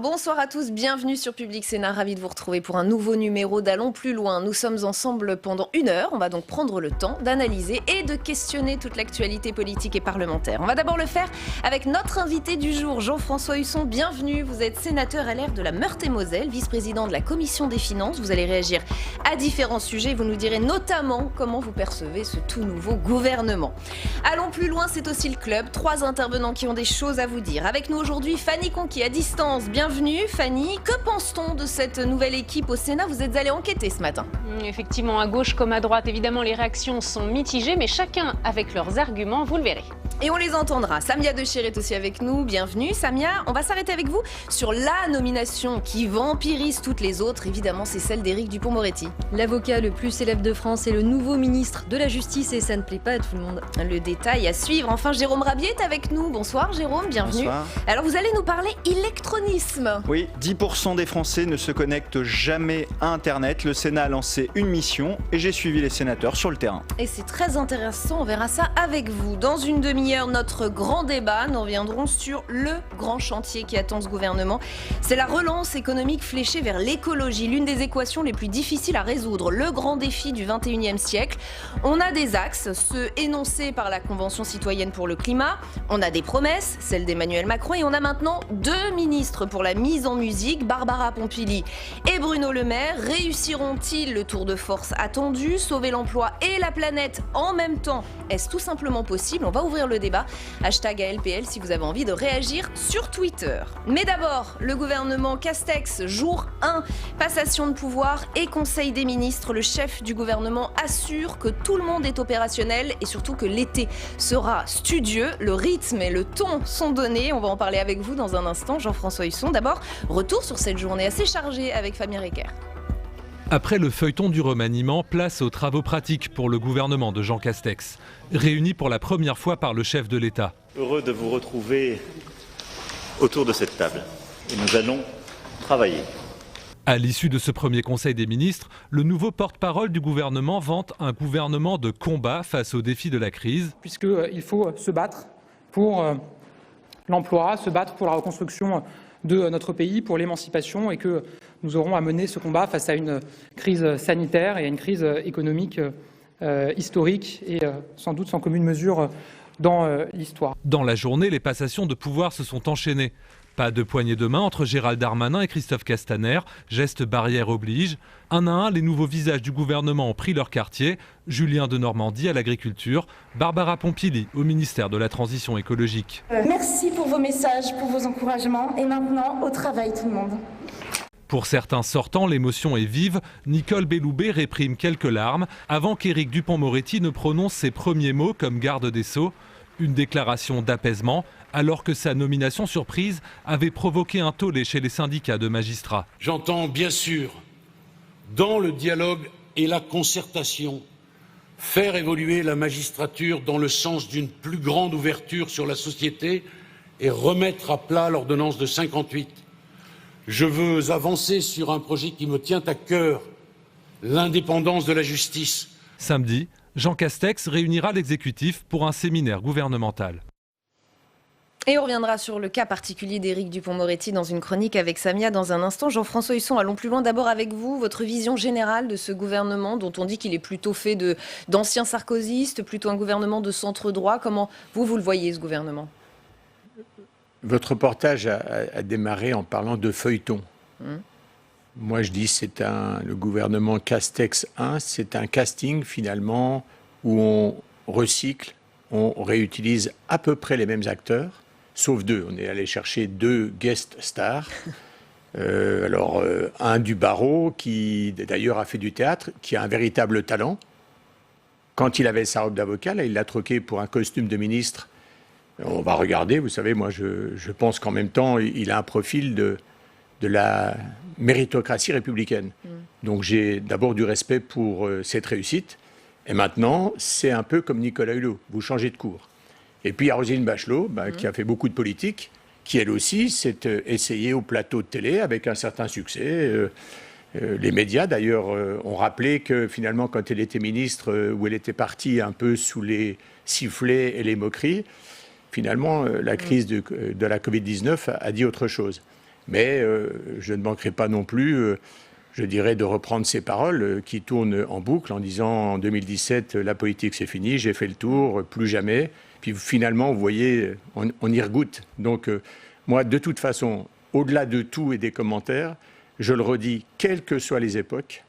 bonsoir à tous, bienvenue sur Public Sénat, ravi de vous retrouver pour un nouveau numéro d'Allons plus loin. Nous sommes ensemble pendant 1 heure, on va donc prendre le temps d'analyser et de questionner toute l'actualité politique et parlementaire. On va d'abord le faire avec notre invité du jour, Jean-François Husson, bienvenue. Vous êtes sénateur LR de la Meurthe-et-Moselle, vice-président de la Commission des Finances. Vous allez réagir à différents sujets, vous nous direz notamment comment vous percevez ce tout nouveau gouvernement. Allons plus loin, c'est aussi le club, 3 intervenants qui ont des choses à vous dire. Avec nous aujourd'hui, Fanny Conquis à distance. Bienvenue Fanny. Que pense-t-on de cette nouvelle équipe au Sénat? Vous êtes allée enquêter ce matin. Effectivement, à gauche comme à droite, évidemment, les réactions sont mitigées, mais chacun avec leurs arguments, vous le verrez. Et on les entendra. Samia Dechir est aussi avec nous. Bienvenue Samia. On va s'arrêter avec vous sur la nomination qui vampirise toutes les autres. Évidemment, c'est celle d'Éric Dupond-Moretti. L'avocat le plus célèbre de France est le nouveau ministre de la Justice et ça ne plaît pas à tout le monde. Le détail à suivre. Enfin, Jérôme Rabier est avec nous. Bonsoir Jérôme, bienvenue. Bonsoir. Alors vous allez nous parler électronisme. Oui, 10% des Français ne se connectent jamais à Internet. Le Sénat a lancé une mission et j'ai suivi les sénateurs sur le terrain. Et c'est très intéressant, on verra ça avec vous. Dans une demi-heure, notre grand débat, nous reviendrons sur le grand chantier qui attend ce gouvernement. C'est la relance économique fléchée vers l'écologie, l'une des équations les plus difficiles à résoudre, le grand défi du 21e siècle. On a des axes, ceux énoncés par la Convention citoyenne pour le climat, on a des promesses, celle d'Emmanuel Macron, et on a maintenant 2 ministres pour la mise en musique, Barbara Pompili et Bruno Le Maire. Réussiront-ils le tour de force attendu, sauver l'emploi et la planète en même temps? Est-ce tout simplement possible? On va ouvrir le débat. Hashtag ALPL si vous avez envie de réagir sur Twitter. Mais d'abord, le gouvernement Castex, jour 1, passation de pouvoir et conseil des ministres. Le chef du gouvernement assure que tout le monde est opérationnel et surtout que l'été sera studieux. Le rythme et le ton sont donnés. On va en parler avec vous dans un instant. Jean-François Husson, d'abord, retour sur cette journée assez chargée avec Fabien Recker. Après le feuilleton du remaniement, place aux travaux pratiques pour le gouvernement de Jean Castex, réuni pour la première fois par le chef de l'État. Heureux de vous retrouver autour de cette table et nous allons travailler. À l'issue de ce premier conseil des ministres, le nouveau porte-parole du gouvernement vante un gouvernement de combat face aux défis de la crise. Puisqu'il faut se battre pour l'emploi, se battre pour la reconstruction de notre pays, pour l'émancipation, et que nous aurons à mener ce combat face à une crise sanitaire et à une crise économique historique et sans doute sans commune mesure dans l'histoire. Dans la journée, les passations de pouvoir se sont enchaînées. Pas de poignée de main entre Gérald Darmanin et Christophe Castaner, geste barrière oblige. Un à un, les nouveaux visages du gouvernement ont pris leur quartier. Julien Denormandie à l'agriculture, Barbara Pompili au ministère de la Transition écologique. Merci pour vos messages, pour vos encouragements et maintenant au travail tout le monde. Pour certains sortants, l'émotion est vive. Nicole Belloubet réprime quelques larmes avant qu'Éric Dupond-Moretti ne prononce ses premiers mots comme garde des Sceaux. Une déclaration d'apaisement, alors que sa nomination surprise avait provoqué un tollé chez les syndicats de magistrats. J'entends bien sûr, dans le dialogue et la concertation, faire évoluer la magistrature dans le sens d'une plus grande ouverture sur la société et remettre à plat l'ordonnance de 58. Je veux avancer sur un projet qui me tient à cœur, l'indépendance de la justice. Samedi, Jean Castex réunira l'exécutif pour un séminaire gouvernemental. Et on reviendra sur le cas particulier d'Éric Dupond-Moretti dans une chronique avec Samia dans un instant. Jean-François Husson, allons plus loin d'abord avec vous. Votre vision générale de ce gouvernement dont on dit qu'il est plutôt fait d'anciens sarkozystes, plutôt un gouvernement de centre-droit. Comment vous le voyez ce gouvernement ? Votre reportage a démarré en parlant de feuilleton. Moi, je dis c'est le gouvernement Castex 1, c'est un casting finalement où on recycle, on réutilise à peu près les mêmes acteurs, sauf 2. On est allé chercher 2 guest stars. Un du barreau qui d'ailleurs a fait du théâtre, qui a un véritable talent. Quand il avait sa robe d'avocat, là, il l'a troqué pour un costume de ministre. On va regarder, vous savez, moi je pense qu'en même temps, il a un profil de la méritocratie républicaine. Donc j'ai d'abord du respect pour cette réussite. Et maintenant, c'est un peu comme Nicolas Hulot, vous changez de cours. Et puis il y a Roselyne Bachelot, qui a fait beaucoup de politique, qui elle aussi s'est essayée au plateau de télé avec un certain succès. Les médias d'ailleurs ont rappelé que finalement quand elle était ministre, où elle était partie un peu sous les sifflets et les moqueries, finalement la crise de la Covid-19 a dit autre chose. Mais je ne manquerai pas non plus, je dirais, de reprendre ces paroles qui tournent en boucle en disant en 2017, la politique c'est fini, j'ai fait le tour, plus jamais. Puis finalement, vous voyez, on y regoute. Donc moi, de toute façon, au-delà de tout et des commentaires, je le redis, quelles que soient les époques,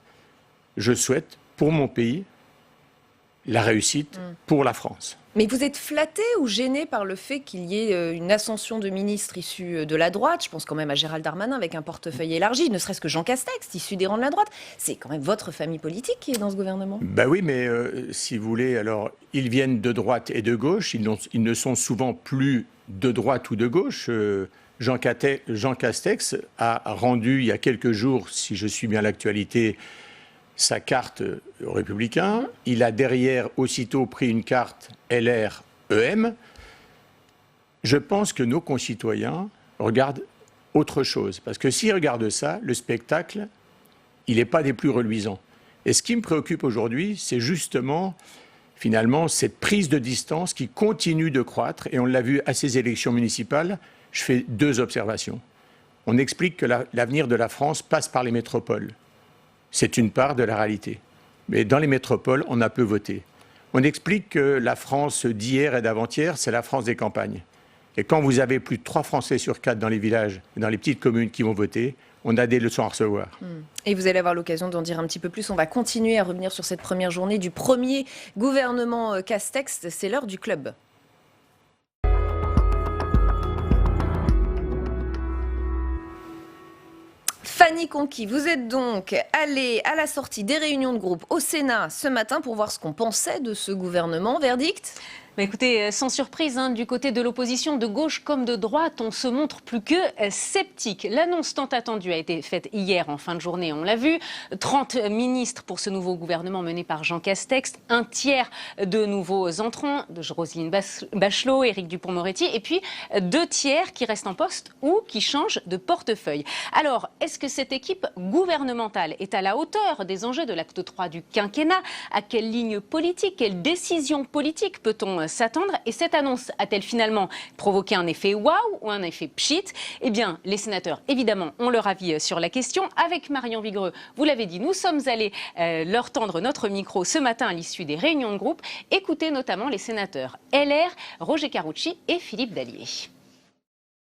je souhaite pour mon pays la réussite pour la France. Mais vous êtes flatté ou gêné par le fait qu'il y ait une ascension de ministres issus de la droite? Je pense quand même à Gérald Darmanin avec un portefeuille élargi, ne serait-ce que Jean Castex, issu des rangs de la droite. C'est quand même votre famille politique qui est dans ce gouvernement. Ben oui, mais si vous voulez, alors ils viennent de droite et de gauche, ils ne sont souvent plus de droite ou de gauche. Jean Castex a rendu il y a quelques jours, si je suis bien à l'actualité, sa carte aux Républicains. Il a derrière aussitôt pris une carte LR-EM. Je pense que nos concitoyens regardent autre chose. Parce que s'ils regardent ça, le spectacle, il n'est pas des plus reluisants. Et ce qui me préoccupe aujourd'hui, c'est justement, finalement, cette prise de distance qui continue de croître. Et on l'a vu à ces élections municipales. Je fais 2 observations. On explique que l'avenir de la France passe par les métropoles. C'est une part de la réalité. Mais dans les métropoles, on a peu voté. On explique que la France d'hier et d'avant-hier, c'est la France des campagnes. Et quand vous avez plus de 3 Français sur 4 dans les villages et dans les petites communes qui vont voter, on a des leçons à recevoir. Et vous allez avoir l'occasion d'en dire un petit peu plus. On va continuer à revenir sur cette première journée du premier gouvernement Castex. C'est l'heure du club. Fanny Conqui, vous êtes donc allée à la sortie des réunions de groupe au Sénat ce matin pour voir ce qu'on pensait de ce gouvernement. Verdict ? Bah écoutez, sans surprise, du côté de l'opposition, de gauche comme de droite, on se montre plus que sceptique. L'annonce tant attendue a été faite hier en fin de journée, on l'a vu. 30 ministres pour ce nouveau gouvernement mené par Jean Castex, un tiers de nouveaux entrants, de Roselyne Bachelot, Éric Dupond-Moretti, et puis 2 tiers qui restent en poste ou qui changent de portefeuille. Alors, est-ce que cette équipe gouvernementale est à la hauteur des enjeux de l'acte 3 du quinquennat? À quelle ligne politique, quelle décision politique peut-on s'attendre? Et cette annonce a-t-elle finalement provoqué un effet waouh ou un effet pchit? Eh bien, les sénateurs, évidemment, ont leur avis sur la question. Avec Marion Vigreux, vous l'avez dit, nous sommes allés leur tendre notre micro ce matin à l'issue des réunions de groupe. Écoutez notamment les sénateurs LR, Roger Carucci et Philippe Dallier.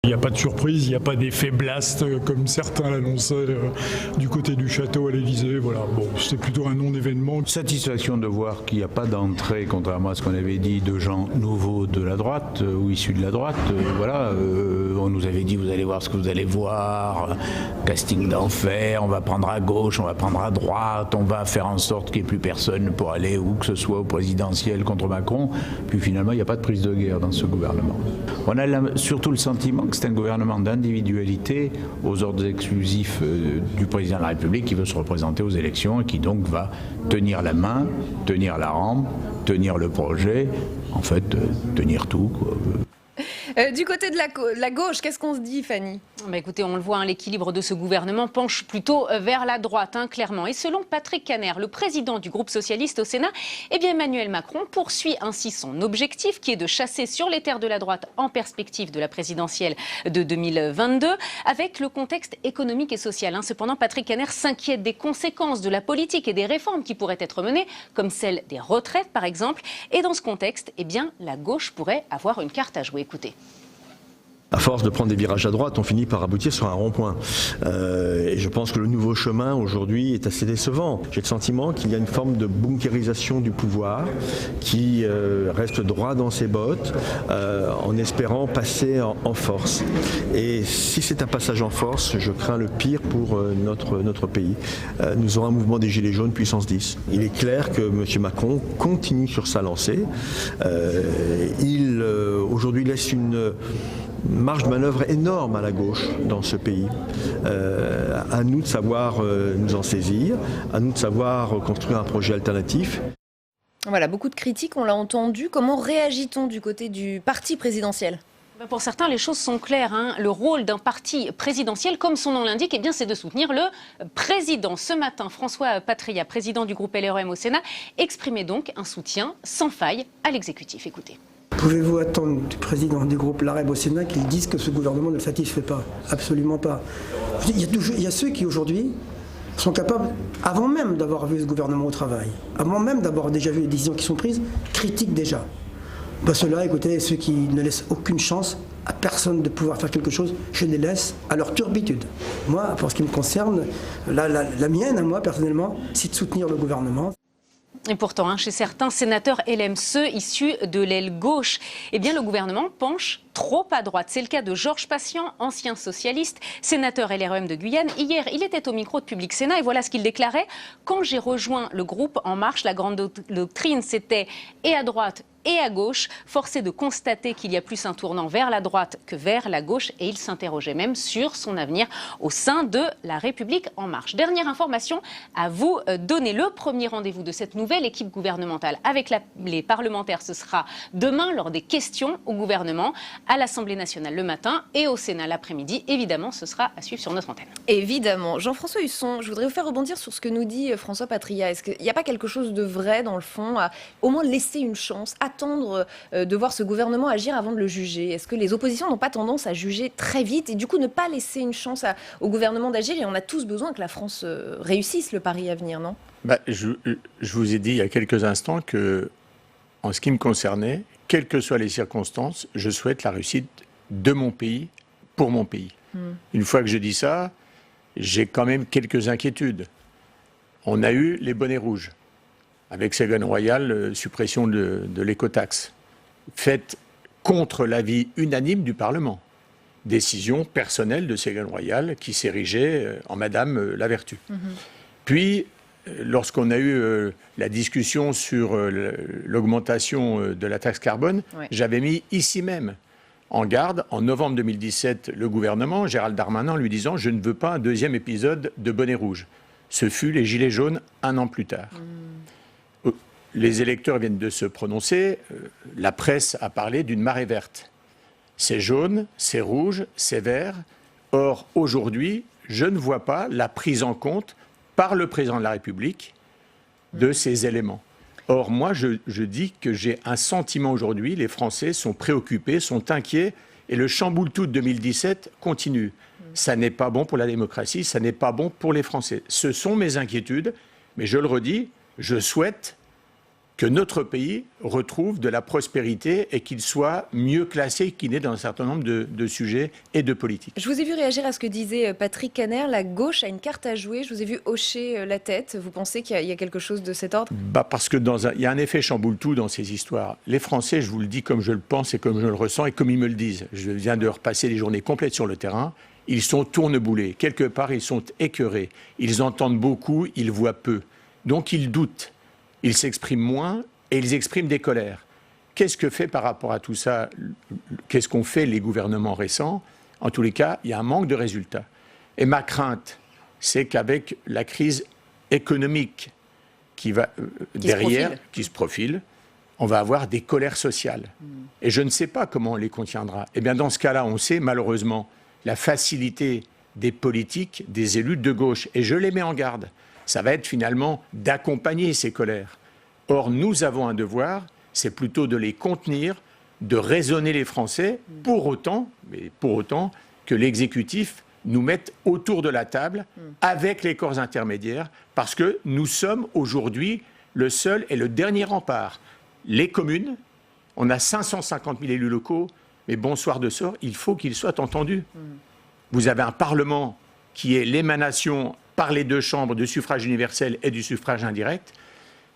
Il n'y a pas de surprise, il n'y a pas d'effet blast comme certains l'annonçaient du côté du château à l'Élysée. Voilà, bon, c'est plutôt un non-événement. Satisfaction de voir qu'il n'y a pas d'entrée, contrairement à ce qu'on avait dit, de gens nouveaux de la droite ou issus de la droite. On nous avait dit, vous allez voir ce que vous allez voir, casting d'enfer, on va prendre à gauche, on va prendre à droite, on va faire en sorte qu'il n'y ait plus personne pour aller où que ce soit au présidentiel contre Macron. Puis finalement, il n'y a pas de prise de guerre dans ce gouvernement. On a surtout le sentiment que c'est un gouvernement d'individualité aux ordres exclusifs du président de la République qui veut se représenter aux élections et qui donc va tenir la main, tenir la rampe, tenir le projet, en fait, tenir tout, quoi. Du côté de la gauche, qu'est-ce qu'on se dit, Fanny? Écoutez, on le voit, l'équilibre de ce gouvernement penche plutôt vers la droite, clairement. Et selon Patrick Kanner, le président du groupe socialiste au Sénat, Emmanuel Macron poursuit ainsi son objectif qui est de chasser sur les terres de la droite en perspective de la présidentielle de 2022, avec le contexte économique et social. Cependant, Patrick Kanner s'inquiète des conséquences de la politique et des réformes qui pourraient être menées, comme celle des retraites par exemple. Et dans ce contexte, la gauche pourrait avoir une carte à jouer. Écoutez. À force de prendre des virages à droite, on finit par aboutir sur un rond-point. Et je pense que le nouveau chemin aujourd'hui est assez décevant. J'ai le sentiment qu'il y a une forme de bunkérisation du pouvoir qui reste droit dans ses bottes en espérant passer en force. Et si c'est un passage en force, je crains le pire pour notre pays. Nous aurons un mouvement des Gilets jaunes puissance 10. Il est clair que M. Macron continue sur sa lancée. Il aujourd'hui laisse une marge de manœuvre énorme à la gauche dans ce pays. À nous de savoir nous en saisir, à nous de savoir construire un projet alternatif. Voilà, beaucoup de critiques, on l'a entendu. Comment réagit-on du côté du parti présidentiel ? Pour certains, les choses sont claires. Le rôle d'un parti présidentiel, comme son nom l'indique, c'est de soutenir le président. Ce matin, François Patriat, président du groupe LREM au Sénat, exprimait donc un soutien sans faille à l'exécutif. Écoutez. Pouvez-vous attendre du président du groupe l'AREB au Sénat qu'il dise que ce gouvernement ne le satisfait pas? Absolument pas. Il y a ceux qui aujourd'hui sont capables, avant même d'avoir vu ce gouvernement au travail, avant même d'avoir déjà vu les décisions qui sont prises, critiquent déjà. Ceux-là, écoutez, ceux qui ne laissent aucune chance à personne de pouvoir faire quelque chose, je les laisse à leur turbitude. Moi, pour ce qui me concerne, la mienne, à moi personnellement, c'est de soutenir le gouvernement. Et pourtant, chez certains sénateurs LM, ceux issus de l'aile gauche, eh bien, le gouvernement penche trop à droite. C'est le cas de Georges Patient, ancien socialiste, sénateur LREM de Guyane. Hier, il était au micro de Public Sénat et voilà ce qu'il déclarait. Quand j'ai rejoint le groupe En Marche, la grande doctrine, c'était et à droite et à gauche. Force est de constater qu'il y a plus un tournant vers la droite que vers la gauche et il s'interrogeait même sur son avenir au sein de la République En Marche. Dernière information à vous donner. Le premier rendez-vous de cette nouvelle équipe gouvernementale avec les parlementaires, ce sera demain lors des questions au gouvernement à l'Assemblée nationale le matin et au Sénat l'après-midi. Évidemment, ce sera à suivre sur notre antenne. Évidemment. Jean-François Husson, je voudrais vous faire rebondir sur ce que nous dit François Patria. Est-ce qu'il n'y a pas quelque chose de vrai dans le fond à au moins laisser une chance, attendre de voir ce gouvernement agir avant de le juger? Est-ce que les oppositions n'ont pas tendance à juger très vite et du coup ne pas laisser une chance au gouvernement d'agir? Et on a tous besoin que la France réussisse le pari à venir, non? Je vous ai dit il y a quelques instants que, en ce qui me concernait, quelles que soient les circonstances, je souhaite la réussite de mon pays, pour mon pays. Une fois que je dis ça, j'ai quand même quelques inquiétudes. On a eu les bonnets rouges, avec Ségolène Royal, suppression de l'écotaxe, faite contre l'avis unanime du Parlement. Décision personnelle de Ségolène Royal qui s'érigeait en Madame la Vertu. Puis, lorsqu'on a eu la discussion sur l'augmentation de la taxe carbone, j'avais mis ici même en garde, en novembre 2017, le gouvernement, Gérald Darmanin, en lui disant « Je ne veux pas un deuxième épisode de bonnet rouge ». Ce fut les Gilets jaunes un an plus tard. Les électeurs viennent de se prononcer, la presse a parlé d'une marée verte. C'est jaune, c'est rouge, c'est vert. Or, aujourd'hui, je ne vois pas la prise en compte par le président de la République de ces éléments. Or, moi, je dis que j'ai un sentiment aujourd'hui, les Français sont préoccupés, sont inquiets, et le chamboule-tout de 2017 continue. Ça n'est pas bon pour la démocratie, ça n'est pas bon pour les Français. Ce sont mes inquiétudes, mais je le redis, je souhaite que notre pays retrouve de la prospérité et qu'il soit mieux classé qu'il n'est dans un certain nombre de sujets et de politiques. Je vous ai vu réagir à ce que disait Patrick Kanner. La gauche a une carte à jouer. Je vous ai vu hocher la tête. Vous pensez qu'il y a quelque chose de cet ordre? Parce que il y a un effet chamboule-tout dans ces histoires. Les Français, je vous le dis comme je le pense et comme je le ressens et comme ils me le disent. Je viens de repasser des journées complètes sur le terrain. Ils sont tourneboulés. Quelque part, ils sont écœurés. Ils entendent beaucoup, ils voient peu. Donc, ils doutent. Ils s'expriment moins et ils expriment des colères. Qu'est-ce que fait par rapport à tout ça? Qu'est-ce qu'ont fait les gouvernements récents? En tous les cas, il y a un manque de résultats. Et ma crainte, c'est qu'avec la crise économique qui se profile, on va avoir des colères sociales. Et je ne sais pas comment on les contiendra. Et bien dans ce cas-là, on sait malheureusement la facilité des politiques, des élus de gauche. Et je les mets en garde. Ça va être finalement d'accompagner ces colères. Or, nous avons un devoir, c'est plutôt de les contenir, de raisonner les Français, pour autant que l'exécutif nous mette autour de la table avec les corps intermédiaires, parce que nous sommes aujourd'hui le seul et le dernier rempart. Les communes, on a 550 000 élus locaux, mais bonsoir de sort, il faut qu'ils soient entendus. Vous avez un Parlement qui est l'émanation par les deux chambres du suffrage universel et du suffrage indirect.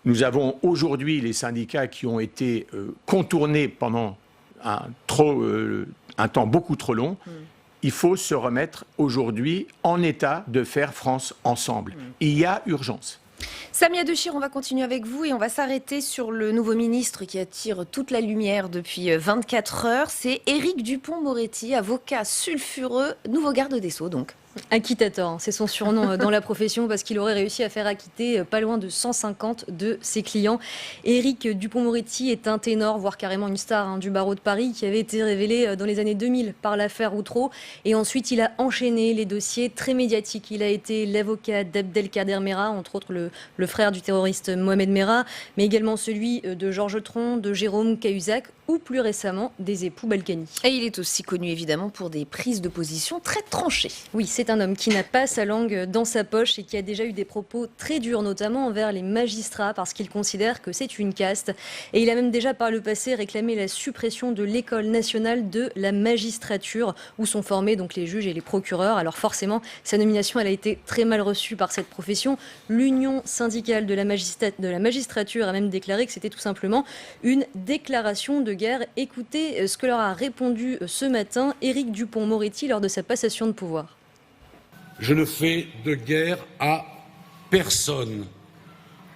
Nous avons aujourd'hui les syndicats qui ont été contournés pendant un temps beaucoup trop long. Il faut se remettre aujourd'hui en état de faire France ensemble. Il y a urgence. Samia Dechir, on va continuer avec vous et on va s'arrêter sur le nouveau ministre qui attire toute la lumière depuis 24 heures. C'est Éric Dupond-Moretti, avocat sulfureux, nouveau garde des Sceaux donc. Acquittator, c'est son surnom dans la profession parce qu'il aurait réussi à faire acquitter pas loin de 150 de ses clients. Éric Dupond-Moretti est un ténor, voire carrément une star du barreau de Paris qui avait été révélé dans les années 2000 par l'affaire Outreau. Et ensuite, il a enchaîné les dossiers très médiatiques. Il a été l'avocat d'Abdelkader Merah, entre autres le frère du terroriste Mohamed Merah, mais également celui de Georges Tron, de Jérôme Cahuzac ou plus récemment des époux Balkany. Et il est aussi connu évidemment pour des prises de position très tranchées. Oui, c'est un homme qui n'a pas sa langue dans sa poche et qui a déjà eu des propos très durs, notamment envers les magistrats, parce qu'il considère que c'est une caste. Et il a même déjà par le passé réclamé la suppression de l'École nationale de la magistrature, où sont formés donc les juges et les procureurs. Alors forcément, sa nomination elle a été très mal reçue par cette profession. L'Union syndicale de la magistrature a même déclaré que c'était tout simplement une déclaration de guerre. Écoutez ce que leur a répondu ce matin Éric Dupond-Moretti lors de sa passation de pouvoir. Je ne fais de guerre à personne.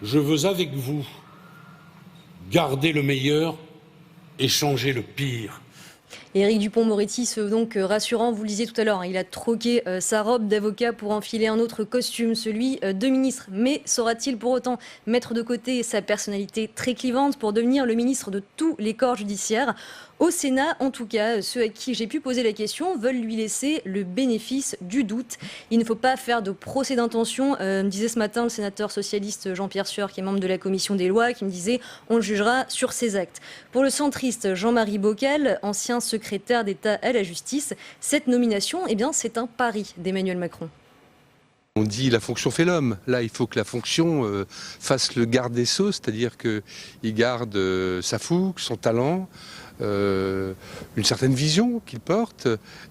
Je veux avec vous garder le meilleur et changer le pire. Éric Dupond-Moretti se veut donc rassurant, vous le disiez tout à l'heure, il a troqué sa robe d'avocat pour enfiler un autre costume, celui de ministre. Mais saura-t-il pour autant mettre de côté sa personnalité très clivante pour devenir le ministre de tous les corps judiciaires ? Au Sénat, en tout cas, ceux à qui j'ai pu poser la question veulent lui laisser le bénéfice du doute. Il ne faut pas faire de procès d'intention, me disait ce matin le sénateur socialiste Jean-Pierre Sueur, qui est membre de la commission des lois, qui me disait on le jugera sur ses actes. Pour le centriste Jean-Marie Bockel, ancien secrétaire d'État à la justice, cette nomination, eh bien, c'est un pari d'Emmanuel Macron. On dit la fonction fait l'homme. Là, il faut que la fonction fasse le garde des sceaux, c'est-à-dire qu'il garde sa fougue, son talent, une certaine vision qu'il porte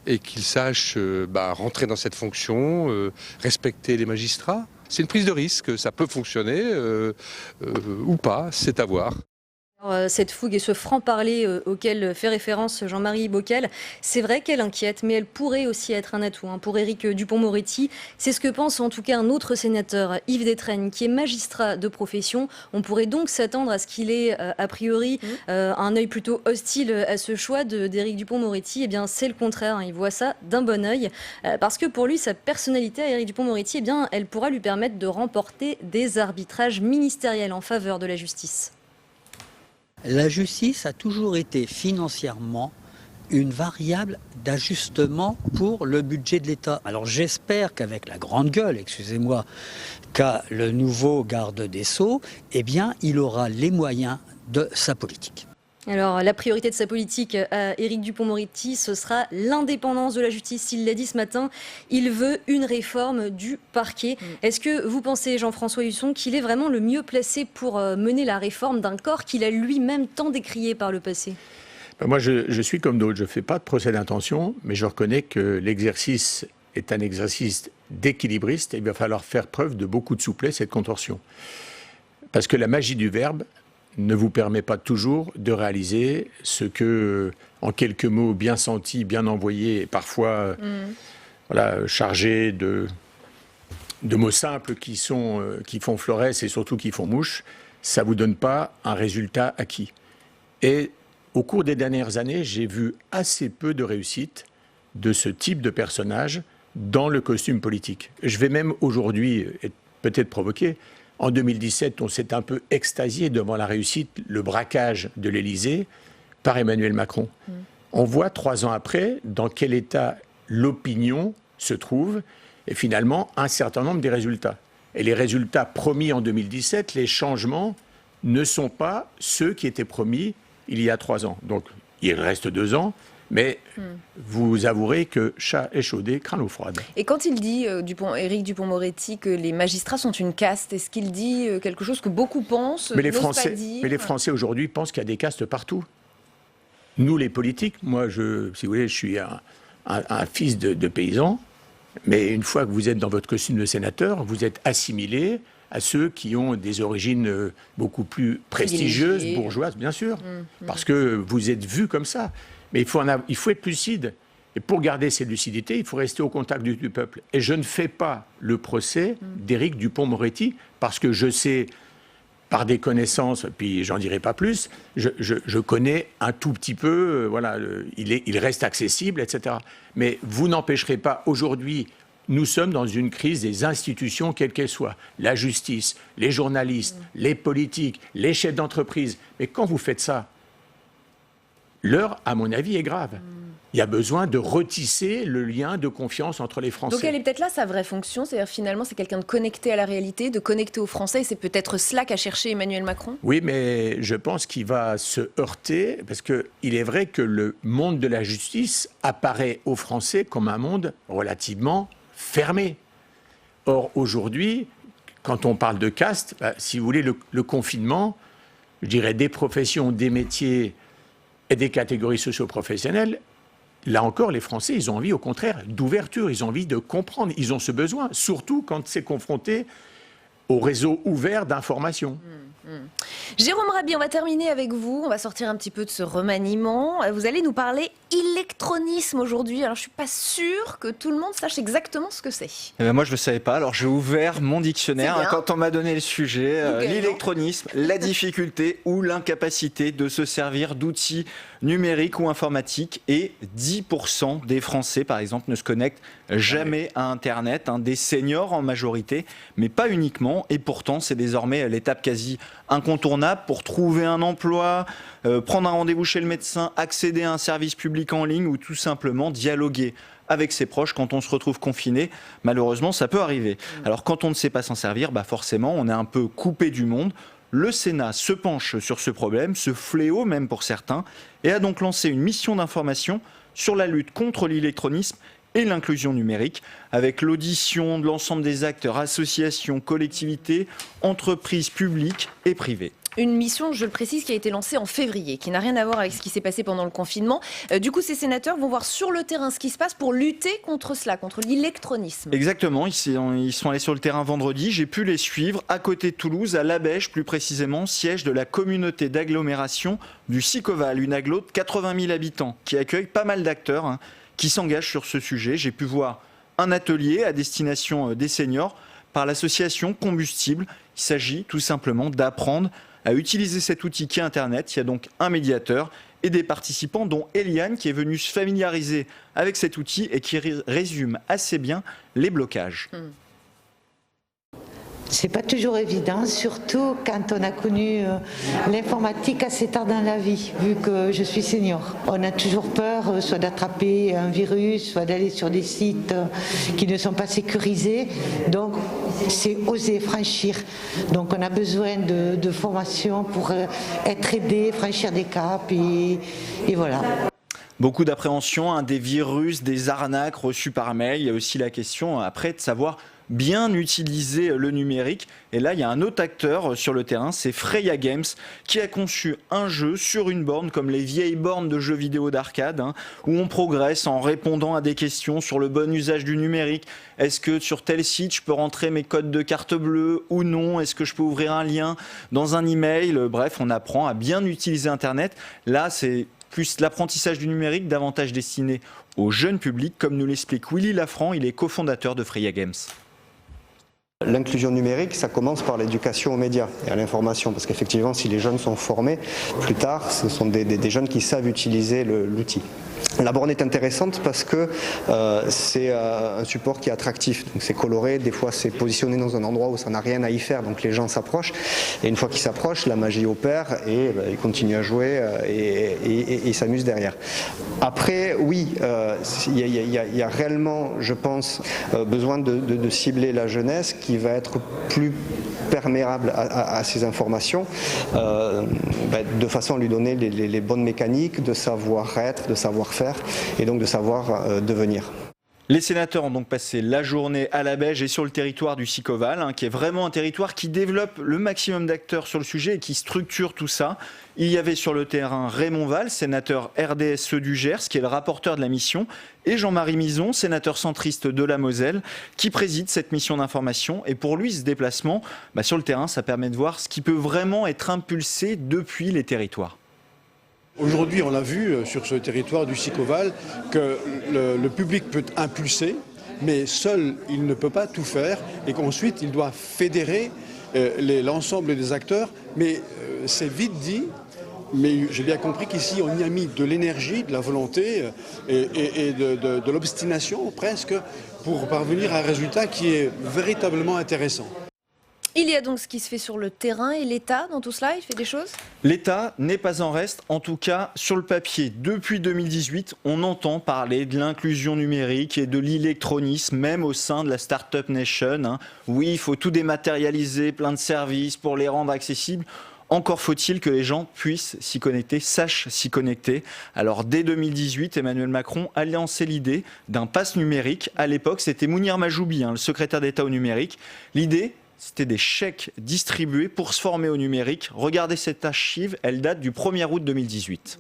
et qu'il sache rentrer dans cette fonction, respecter les magistrats. C'est une prise de risque, ça peut fonctionner ou pas, c'est à voir. Cette fougue et ce franc-parler auquel fait référence Jean-Marie Bockel, c'est vrai qu'elle inquiète, mais elle pourrait aussi être un atout pour Éric Dupond-Moretti. C'est ce que pense en tout cas un autre sénateur, Yves Détraigne, qui est magistrat de profession. On pourrait donc s'attendre à ce qu'il ait, a priori, un œil plutôt hostile à ce choix d'Éric Dupond-Moretti. Eh bien, c'est le contraire, il voit ça d'un bon œil, parce que pour lui, sa personnalité à Éric Dupond-Moretti, eh bien, elle pourra lui permettre de remporter des arbitrages ministériels en faveur de la justice. La justice a toujours été financièrement une variable d'ajustement pour le budget de l'État. Alors j'espère qu'avec la grande gueule, excusez-moi, qu'a le nouveau garde des Sceaux, eh bien, il aura les moyens de sa politique. Alors, la priorité de sa politique à Éric Dupond-Moretti, ce sera l'indépendance de la justice. Il l'a dit ce matin, il veut une réforme du parquet. Est-ce que vous pensez, Jean-François Husson, qu'il est vraiment le mieux placé pour mener la réforme d'un corps qu'il a lui-même tant décrié par le passé ? Moi, je suis comme d'autres. Je ne fais pas de procès d'intention, mais je reconnais que l'exercice est un exercice d'équilibriste et il va falloir faire preuve de beaucoup de souplesse et de contorsion. Parce que la magie du verbe ne vous permet pas toujours de réaliser ce que, en quelques mots bien sentis, bien envoyés, et parfois chargés de mots simples qui font florès et surtout qui font mouche, ça ne vous donne pas un résultat acquis. Et au cours des dernières années, j'ai vu assez peu de réussite de ce type de personnage dans le costume politique. Je vais même aujourd'hui être peut-être provoqué. En 2017, on s'est un peu extasié devant la réussite, le braquage de l'Élysée par Emmanuel Macron. On voit 3 ans après dans quel état l'opinion se trouve et finalement un certain nombre des résultats. Et les résultats promis en 2017, les changements ne sont pas ceux qui étaient promis il y a 3 ans. Donc il reste 2 ans. Mais vous avouerez que chat échaudé craint l'eau froide. Et quand il dit, Éric Dupond-Moretti, que les magistrats sont une caste, est-ce qu'il dit quelque chose que beaucoup pensent, mais les Français aujourd'hui pensent qu'il y a des castes partout. Nous, les politiques, moi, si vous voulez, je suis un fils de paysan, mais une fois que vous êtes dans votre costume de sénateur, vous êtes assimilé à ceux qui ont des origines beaucoup plus prestigieuses, bourgeoises, bien sûr, parce que vous êtes vus comme ça. Mais il faut être lucide. Et pour garder cette lucidité, il faut rester au contact du peuple. Et je ne fais pas le procès d'Éric Dupond-Moretti parce que je sais, par des connaissances, puis j'en dirai pas plus, je connais un tout petit peu, il reste accessible, etc. Mais vous n'empêcherez pas aujourd'hui, nous sommes dans une crise des institutions, quelles qu'elles soient. La justice, les journalistes, les politiques, les chefs d'entreprise. Mais quand vous faites ça, l'heure, à mon avis, est grave. Il y a besoin de retisser le lien de confiance entre les Français. Donc elle est peut-être là sa vraie fonction, c'est-à-dire finalement c'est quelqu'un de connecté à la réalité, de connecté aux Français, et c'est peut-être cela qu'a cherché Emmanuel Macron? Oui, mais je pense qu'il va se heurter, parce qu'il est vrai que le monde de la justice apparaît aux Français comme un monde relativement fermé. Or, aujourd'hui, quand on parle de caste, si vous voulez, le confinement, je dirais des professions, des métiers et des catégories socio-professionnelles, là encore, les Français, ils ont envie, au contraire, d'ouverture, ils ont envie de comprendre, ils ont ce besoin, surtout quand c'est confronté au réseau ouvert d'information. Jérôme Raby, on va terminer avec vous, on va sortir un petit peu de ce remaniement. Vous allez nous parler électronisme aujourd'hui. Alors je suis pas sûre que tout le monde sache exactement ce que c'est. Eh ben moi je ne le savais pas, alors j'ai ouvert mon dictionnaire quand on m'a donné le sujet. L'électronisme, la difficulté ou l'incapacité de se servir d'outils numériques ou informatiques, et 10% des Français par exemple ne se connectent jamais à Internet, des seniors en majorité, mais pas uniquement, et pourtant c'est désormais l'étape quasi incontournable pour trouver un emploi, prendre un rendez-vous chez le médecin, accéder à un service public en ligne ou tout simplement dialoguer avec ses proches quand on se retrouve confiné. Malheureusement, ça peut arriver. Alors quand on ne sait pas s'en servir, forcément, on est un peu coupé du monde. Le Sénat se penche sur ce problème, ce fléau même pour certains, et a donc lancé une mission d'information sur la lutte contre l'électronisme et l'inclusion numérique, avec l'audition de l'ensemble des acteurs, associations, collectivités, entreprises publiques et privées. Une mission, je le précise, qui a été lancée en février, qui n'a rien à voir avec ce qui s'est passé pendant le confinement. Du coup, ces sénateurs vont voir sur le terrain ce qui se passe pour lutter contre cela, contre l'électronisme. Exactement, ils sont allés sur le terrain vendredi, j'ai pu les suivre à côté de Toulouse, à Labège plus précisément, siège de la communauté d'agglomération du Sicoval, une agglo de 80 000 habitants, qui accueille pas mal d'acteurs qui s'engagent sur ce sujet. J'ai pu voir un atelier à destination des seniors par l'association Combustible. Il s'agit tout simplement d'apprendre à utiliser cet outil qui est Internet. Il y a donc un médiateur et des participants, dont Eliane, qui est venue se familiariser avec cet outil et qui résume assez bien les blocages. C'est pas toujours évident, surtout quand on a connu l'informatique assez tard dans la vie, vu que je suis senior. On a toujours peur, soit d'attraper un virus, soit d'aller sur des sites qui ne sont pas sécurisés. Donc, c'est oser franchir. Donc, on a besoin de formation pour être aidé, franchir des caps, et voilà. Beaucoup d'appréhension, des virus, des arnaques reçues par mail. Il y a aussi la question, après, de savoir bien utiliser le numérique. Et là, il y a un autre acteur sur le terrain, c'est Freya Games, qui a conçu un jeu sur une borne, comme les vieilles bornes de jeux vidéo d'arcade, où on progresse en répondant à des questions sur le bon usage du numérique. Est-ce que sur tel site, je peux rentrer mes codes de carte bleue ou non? Est-ce que je peux ouvrir un lien dans un email? Bref, on apprend à bien utiliser Internet. Là, c'est plus l'apprentissage du numérique, davantage destiné au jeune public, comme nous l'explique Willy Lafranc, il est cofondateur de Freya Games. L'inclusion numérique, ça commence par l'éducation aux médias et à l'information, parce qu'effectivement, si les jeunes sont formés, plus tard, ce sont des jeunes qui savent utiliser l'outil. La borne est intéressante parce que c'est un support qui est attractif, donc c'est coloré, des fois c'est positionné dans un endroit où ça n'a rien à y faire, donc les gens s'approchent, et une fois qu'ils s'approchent, la magie opère et ils continuent à jouer et ils s'amusent derrière. Après, oui, il y a réellement, je pense, besoin de cibler la jeunesse qui va être plus perméable à ces informations, de façon à lui donner les bonnes mécaniques de savoir-être, de savoir-faire, et donc de savoir devenir. Les sénateurs ont donc passé la journée à Labège et sur le territoire du Sicoval, qui est vraiment un territoire qui développe le maximum d'acteurs sur le sujet et qui structure tout ça. Il y avait sur le terrain Raymond Val, sénateur RDSE du Gers, qui est le rapporteur de la mission, et Jean-Marie Mison, sénateur centriste de la Moselle, qui préside cette mission d'information. Et pour lui, ce déplacement sur le terrain, ça permet de voir ce qui peut vraiment être impulsé depuis les territoires. Aujourd'hui, on a vu sur ce territoire du Sicoval que le public peut impulser, mais seul, il ne peut pas tout faire, et qu'ensuite, il doit fédérer l'ensemble des acteurs. Mais c'est vite dit, mais j'ai bien compris qu'ici, on y a mis de l'énergie, de la volonté et de l'obstination presque pour parvenir à un résultat qui est véritablement intéressant. Il y a donc ce qui se fait sur le terrain et l'État dans tout cela, il fait des choses ? L'État n'est pas en reste, en tout cas sur le papier. Depuis 2018, on entend parler de l'inclusion numérique et de l'électronisme, même au sein de la Startup Nation. Oui, il faut tout dématérialiser, plein de services pour les rendre accessibles. Encore faut-il que les gens puissent s'y connecter, sachent s'y connecter. Alors dès 2018, Emmanuel Macron a lancé l'idée d'un pass numérique. À l'époque, c'était Mounir Majoubi, le secrétaire d'État au numérique. L'idée, c'était des chèques distribués pour se former au numérique. Regardez cette archive, elle date du 1er août 2018.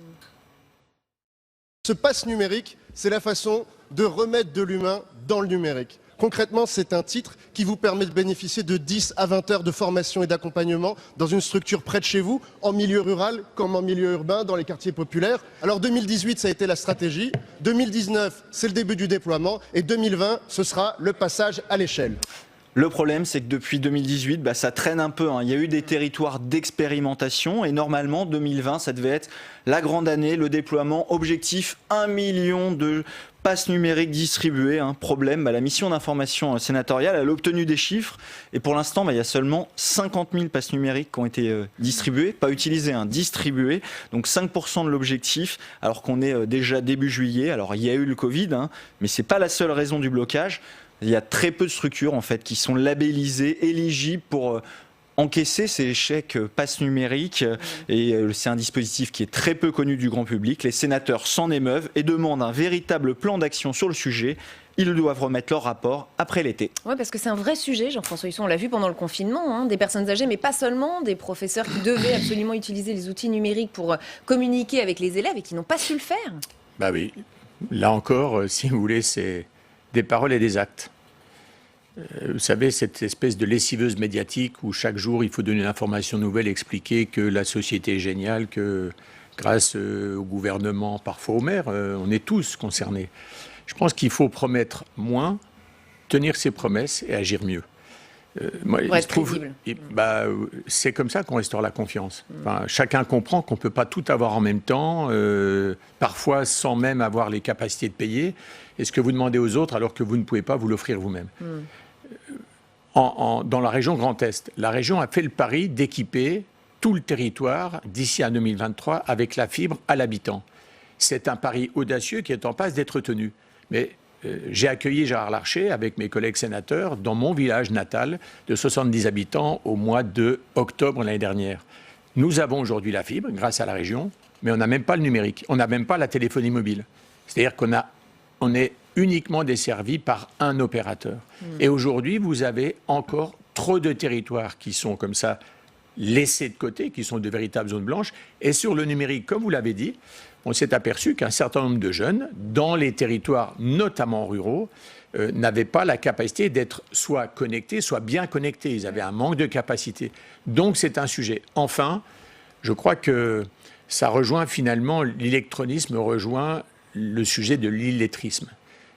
Ce pass numérique, c'est la façon de remettre de l'humain dans le numérique. Concrètement, c'est un titre qui vous permet de bénéficier de 10 à 20 heures de formation et d'accompagnement dans une structure près de chez vous, en milieu rural comme en milieu urbain, dans les quartiers populaires. Alors 2018, ça a été la stratégie, 2019, c'est le début du déploiement, et 2020, ce sera le passage à l'échelle. Le problème, c'est que depuis 2018, ça traîne un peu. Il y a eu des territoires d'expérimentation et normalement, 2020, ça devait être la grande année, le déploiement. Objectif, 1 million de passes numériques distribués. Problème, la mission d'information sénatoriale, elle a obtenu des chiffres. Et pour l'instant, il y a seulement 50 000 passes numériques qui ont été distribuées, pas utilisées, distribuées. Donc 5% de l'objectif, alors qu'on est déjà début juillet. Alors il y a eu le Covid, mais ce n'est pas la seule raison du blocage. Il y a très peu de structures en fait qui sont labellisées, éligibles pour encaisser ces chèques pass numériques. Et c'est un dispositif qui est très peu connu du grand public. Les sénateurs s'en émeuvent et demandent un véritable plan d'action sur le sujet. Ils doivent remettre leur rapport après l'été. Oui, parce que c'est un vrai sujet, Jean-François Husson, on l'a vu pendant le confinement, des personnes âgées, mais pas seulement, des professeurs qui devaient absolument utiliser les outils numériques pour communiquer avec les élèves et qui n'ont pas su le faire. Bah oui, là encore, si vous voulez, c'est des paroles et des actes. Vous savez, cette espèce de lessiveuse médiatique où chaque jour il faut donner une information nouvelle, expliquer que la société est géniale, que grâce au gouvernement, parfois au maire, on est tous concernés. Je pense qu'il faut promettre moins, tenir ses promesses et agir mieux. C'est comme ça qu'on restaure la confiance. Chacun comprend qu'on ne peut pas tout avoir en même temps, parfois sans même avoir les capacités de payer. Et ce que vous demandez aux autres alors que vous ne pouvez pas vous l'offrir vous-même. Dans la région Grand Est, la région a fait le pari d'équiper tout le territoire d'ici à 2023 avec la fibre à l'habitant. C'est un pari audacieux qui est en passe d'être tenu. Mais j'ai accueilli Gérard Larcher avec mes collègues sénateurs dans mon village natal de 70 habitants au mois de octobre l'année dernière. Nous avons aujourd'hui la fibre grâce à la région, mais on n'a même pas le numérique, on n'a même pas la téléphonie mobile. C'est-à-dire qu'on est uniquement desservi par un opérateur. Et aujourd'hui, vous avez encore trop de territoires qui sont comme ça laissés de côté, qui sont de véritables zones blanches. Et sur le numérique, comme vous l'avez dit, on s'est aperçu qu'un certain nombre de jeunes, dans les territoires, notamment ruraux, n'avaient pas la capacité d'être soit connectés, soit bien connectés. Ils avaient un manque de capacité. Donc c'est un sujet. Enfin, je crois que ça rejoint finalement, l'électronisme rejoint le sujet de l'illettrisme.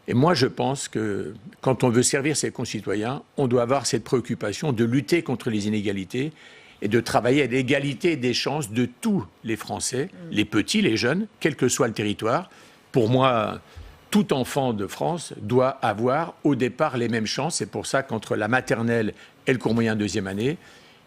Et moi, je pense que quand on veut servir ses concitoyens, on doit avoir cette préoccupation de lutter contre les inégalités et de travailler à l'égalité des chances de tous les Français, les petits, les jeunes, quel que soit le territoire. Pour moi, tout enfant de France doit avoir au départ les mêmes chances. C'est pour ça qu'entre la maternelle et le cours moyen deuxième année,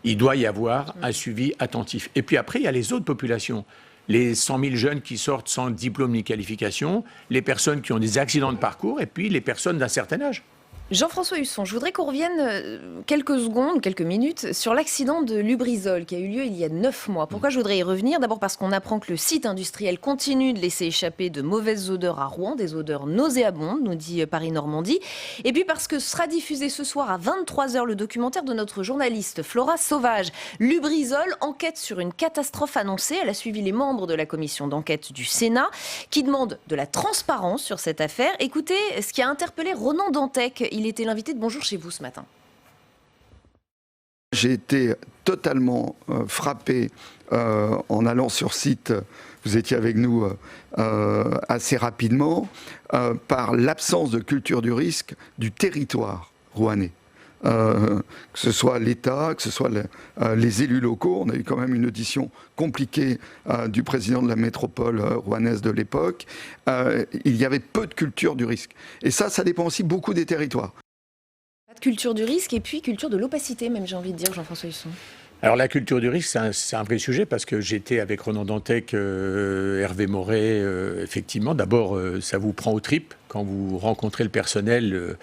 il doit y avoir un suivi attentif. Et puis après, il y a les autres populations. Les 100 000 jeunes qui sortent sans diplôme ni qualification, les personnes qui ont des accidents de parcours et puis les personnes d'un certain âge. Jean-François Husson, je voudrais qu'on revienne quelques secondes, quelques minutes sur l'accident de Lubrizol qui a eu lieu il y a 9 mois. Pourquoi je voudrais y revenir ? D'abord parce qu'on apprend que le site industriel continue de laisser échapper de mauvaises odeurs à Rouen, des odeurs nauséabondes, nous dit Paris-Normandie. Et puis parce que sera diffusé ce soir à 23h le documentaire de notre journaliste Flora Sauvage. Lubrizol enquête sur une catastrophe annoncée. Elle a suivi les membres de la commission d'enquête du Sénat qui demandent de la transparence sur cette affaire. Écoutez ce qui a interpellé Ronan Dantec. Il était l'invité de Bonjour chez vous ce matin. J'ai été totalement frappé en allant sur site, vous étiez avec nous assez rapidement, par l'absence de culture du risque du territoire rouennais. Que ce soit l'État, que ce soit les élus locaux. On a eu quand même une audition compliquée du président de la métropole rouennaise de l'époque. Il y avait peu de culture du risque. Et ça dépend aussi beaucoup des territoires. culture du risque et puis culture de l'opacité, même, j'ai envie de dire, Jean-François Husson. Alors la culture du risque, c'est un vrai sujet parce que j'étais avec Ronan Dantec, Hervé Moret, effectivement. D'abord, ça vous prend aux tripes quand vous rencontrez le personnel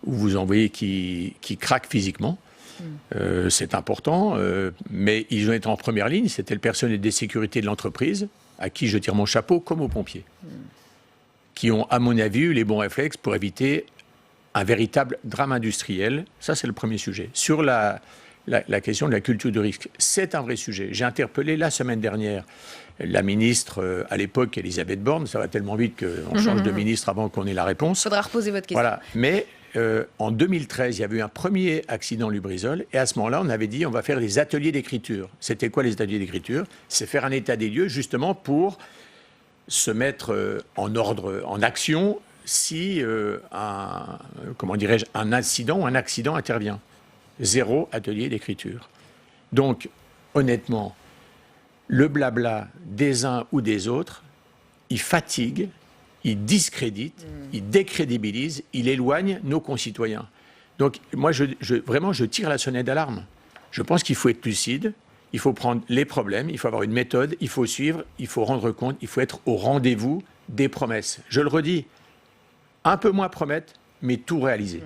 où vous en voyez qui craque physiquement. C'est important, mais ils ont été en première ligne. C'était le personnel des sécurités de l'entreprise, à qui je tire mon chapeau, comme aux pompiers, qui ont, à mon avis, eu les bons réflexes pour éviter un véritable drame industriel. Ça, c'est le premier sujet. Sur la question de la culture du risque, c'est un vrai sujet. J'ai interpellé la semaine dernière la ministre, à l'époque, Elisabeth Borne. Ça va tellement vite qu'on change de ministre avant qu'on ait la réponse. Il faudra reposer votre question. Voilà. Mais en 2013, il y avait eu un premier accident Lubrizol. Et à ce moment-là, on avait dit on va faire des ateliers d'écriture. C'était quoi les ateliers d'écriture? C'est faire un état des lieux, justement, pour se mettre en ordre, en action, si un incident ou un accident intervient. 0 atelier d'écriture. Donc, honnêtement, le blabla des uns ou des autres, il fatigue, il discrédite, il décrédibilise, il éloigne nos concitoyens. Donc, moi, vraiment, je tire la sonnette d'alarme. Je pense qu'il faut être lucide, il faut prendre les problèmes, il faut avoir une méthode, il faut suivre, il faut rendre compte, il faut être au rendez-vous des promesses. Je le redis, un peu moins promettre, mais tout réaliser.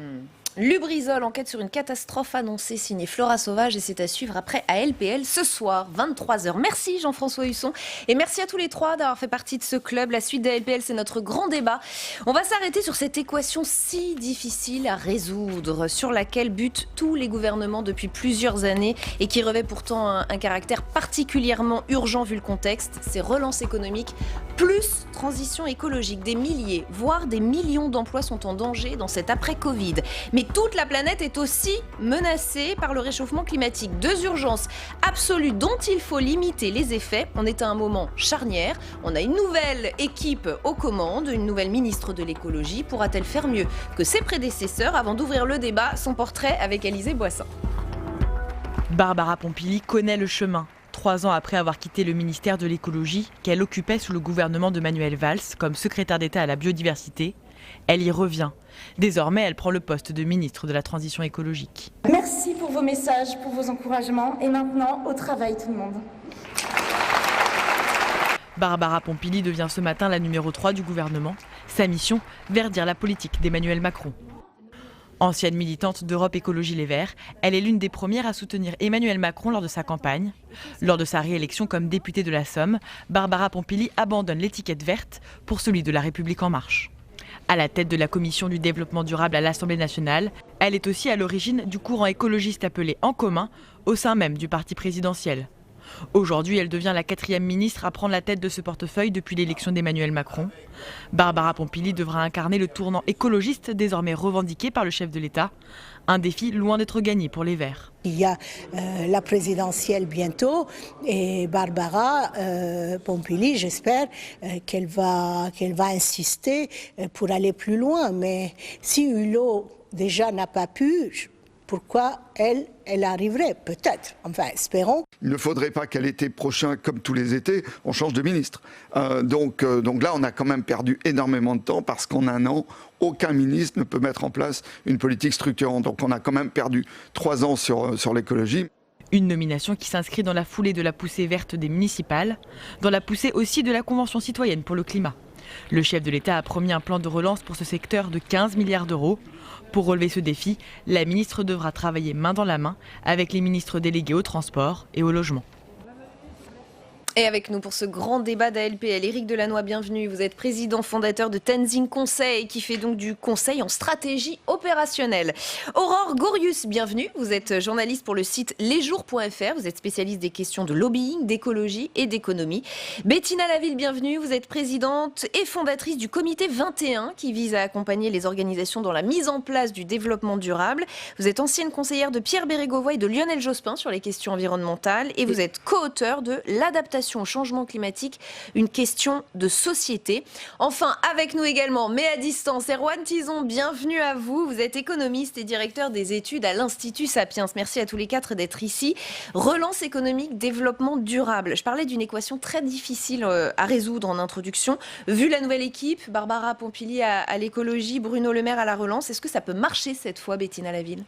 Lubrizol, enquête sur une catastrophe annoncée, signée Flora Sauvage, et c'est à suivre après à LPL ce soir, 23h. Merci Jean-François Husson, et merci à tous les trois d'avoir fait partie de ce club. La suite de LPL, c'est notre grand débat. On va s'arrêter sur cette équation si difficile à résoudre, sur laquelle butent tous les gouvernements depuis plusieurs années, et qui revêt pourtant un caractère particulièrement urgent vu le contexte. C'est relance économique plus transition écologique. Des milliers, voire des millions d'emplois sont en danger dans cet après-Covid. Mais toute la planète est aussi menacée par le réchauffement climatique. 2 urgences absolues dont il faut limiter les effets. On est à un moment charnière. On a une nouvelle équipe aux commandes, une nouvelle ministre de l'écologie. Pourra-t-elle faire mieux que ses prédécesseurs? Avant d'ouvrir le débat, son portrait avec Alizée Boissin. Barbara Pompili connaît le chemin. 3 ans après avoir quitté le ministère de l'écologie qu'elle occupait sous le gouvernement de Manuel Valls comme secrétaire d'État à la biodiversité, elle y revient. Désormais, elle prend le poste de ministre de la Transition écologique. Merci pour vos messages, pour vos encouragements. Et maintenant, au travail tout le monde. Barbara Pompili devient ce matin la numéro 3 du gouvernement. Sa mission, verdir la politique d'Emmanuel Macron. Ancienne militante d'Europe Écologie Les Verts, elle est l'une des premières à soutenir Emmanuel Macron lors de sa campagne. Lors de sa réélection comme députée de la Somme, Barbara Pompili abandonne l'étiquette verte pour celui de La République En Marche. À la tête de la commission du développement durable à l'Assemblée nationale, elle est aussi à l'origine du courant écologiste appelé En Commun au sein même du parti présidentiel. Aujourd'hui, elle devient la 4e ministre à prendre la tête de ce portefeuille depuis l'élection d'Emmanuel Macron. Barbara Pompili devra incarner le tournant écologiste désormais revendiqué par le chef de l'État. Un défi loin d'être gagné pour les Verts. Il y a la présidentielle bientôt et Barbara Pompili, j'espère qu'elle va insister pour aller plus loin. Mais si Hulot déjà n'a pas pu, pourquoi elle arriverait? Peut-être, enfin espérons. Il ne faudrait pas qu'à l'été prochain, comme tous les étés, on change de ministre. Donc là, on a quand même perdu énormément de temps parce qu'en un an, aucun ministre ne peut mettre en place une politique structurante. Donc on a quand même perdu 3 ans sur l'écologie. Une nomination qui s'inscrit dans la foulée de la poussée verte des municipales, dans la poussée aussi de la Convention citoyenne pour le climat. Le chef de l'État a promis un plan de relance pour ce secteur de 15 milliards d'euros. Pour relever ce défi, la ministre devra travailler main dans la main avec les ministres délégués au transport et au logement. Et avec nous pour ce grand débat d'ALPL, Éric Delannoy, bienvenue. Vous êtes président fondateur de Tenzing Conseil, qui fait donc du conseil en stratégie opérationnelle. Aurore Gorius, bienvenue. Vous êtes journaliste pour le site lesjours.fr. Vous êtes spécialiste des questions de lobbying, d'écologie et d'économie. Bettina Laville, bienvenue. Vous êtes présidente et fondatrice du comité 21, qui vise à accompagner les organisations dans la mise en place du développement durable. Vous êtes ancienne conseillère de Pierre Bérégovoy et de Lionel Jospin sur les questions environnementales. Et vous êtes co-auteur de l'adaptation au changement climatique, une question de société. Enfin, avec nous également, mais à distance, Erwan Tison, bienvenue à vous. Vous êtes économiste et directeur des études à l'Institut Sapiens. Merci à tous les 4 d'être ici. Relance économique, développement durable. Je parlais d'une équation très difficile à résoudre en introduction. Vu la nouvelle équipe, Barbara Pompili à l'écologie, Bruno Le Maire à la relance, est-ce que ça peut marcher cette fois, Bettina Laville ?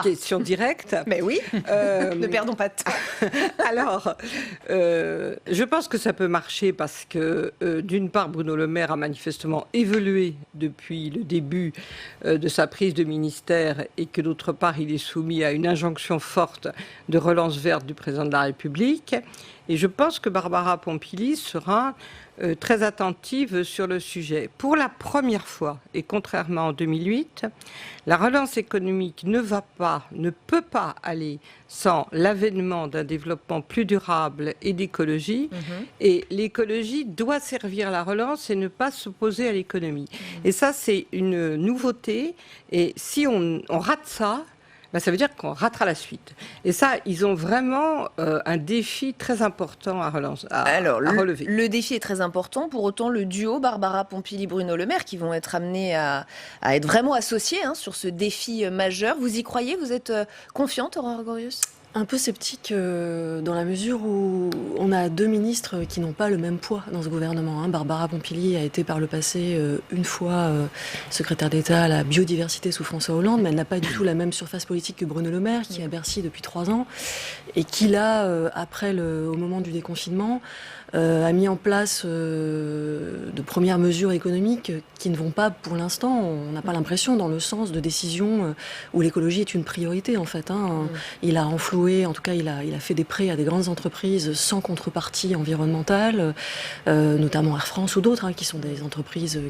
Question directe. Mais oui, ne perdons pas de temps. Alors, je pense que ça peut marcher parce que, d'une part, Bruno Le Maire a manifestement évolué depuis le début de sa prise de ministère et que, d'autre part, il est soumis à une injonction forte de relance verte du président de la République. Et je pense que Barbara Pompili sera très attentive sur le sujet. Pour la première fois, et contrairement en 2008, la relance économique ne peut pas aller sans l'avènement d'un développement plus durable et d'écologie. Et l'écologie doit servir la relance et ne pas s'opposer à l'économie. Et ça, c'est une nouveauté. Et si on rate ça, ça veut dire qu'on ratera la suite. Et ça, ils ont vraiment un défi très important à relever. Le défi est très important. Pour autant, le duo Barbara Pompili-Bruno Le Maire, qui vont être amenés à être vraiment associés sur ce défi majeur. Vous y croyez? Vous êtes confiante, Aurore Gorius? Un peu sceptique dans la mesure où on a deux ministres qui n'ont pas le même poids dans ce gouvernement. Barbara Pompili a été par le passé une fois secrétaire d'État à la biodiversité sous François Hollande, mais elle n'a pas du tout la même surface politique que Bruno Le Maire, qui est à Bercy depuis 3 ans, et qui là, au moment du déconfinement, a mis en place de premières mesures économiques qui ne vont pas, pour l'instant, on n'a pas l'impression, dans le sens de décisions où l'écologie est une priorité, en fait. Il a renfloué, en tout cas, il a fait des prêts à des grandes entreprises sans contrepartie environnementale, notamment Air France ou d'autres, qui sont des entreprises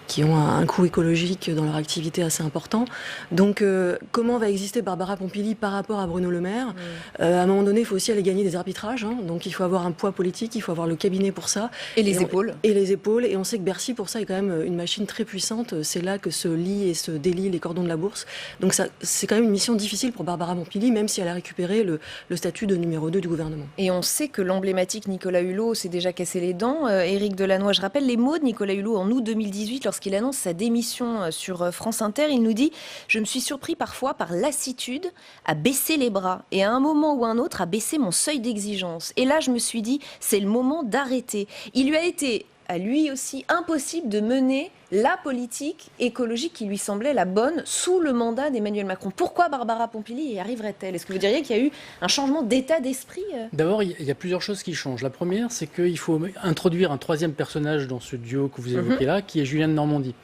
qui ont un coût écologique dans leur activité assez important. Donc, comment va exister Barbara Pompili par rapport à Bruno Le Maire? À un moment donné, il faut aussi aller gagner des arbitrages, donc il faut avoir un poids politique, il faut avoir le cabinet pour ça. Et les épaules. Et les épaules. Et on sait que Bercy, pour ça, est quand même une machine très puissante. C'est là que se lient et se délient les cordons de la bourse. Donc c'est quand même une mission difficile pour Barbara Pompili, même si elle a récupéré le statut de numéro 2 du gouvernement. Et on sait que l'emblématique Nicolas Hulot s'est déjà cassé les dents. Éric Delannoy, je rappelle les mots de Nicolas Hulot en août 2018, lorsqu'il annonce sa démission sur France Inter. Il nous dit « Je me suis surpris parfois par lassitude à baisser les bras et à un moment ou un autre à baisser mon seuil d'exigence. Et là, je me suis dit, c'est le moment d'arrêter. » Il lui a été, à lui aussi, impossible de mener la politique écologique qui lui semblait la bonne sous le mandat d'Emmanuel Macron. Pourquoi Barbara Pompili y arriverait-elle? Est-ce que vous diriez qu'il y a eu un changement d'état d'esprit? D'abord, il y a plusieurs choses qui changent. La première, c'est qu'il faut introduire un troisième personnage dans ce duo que vous évoquez là, qui est Julien de Normandie.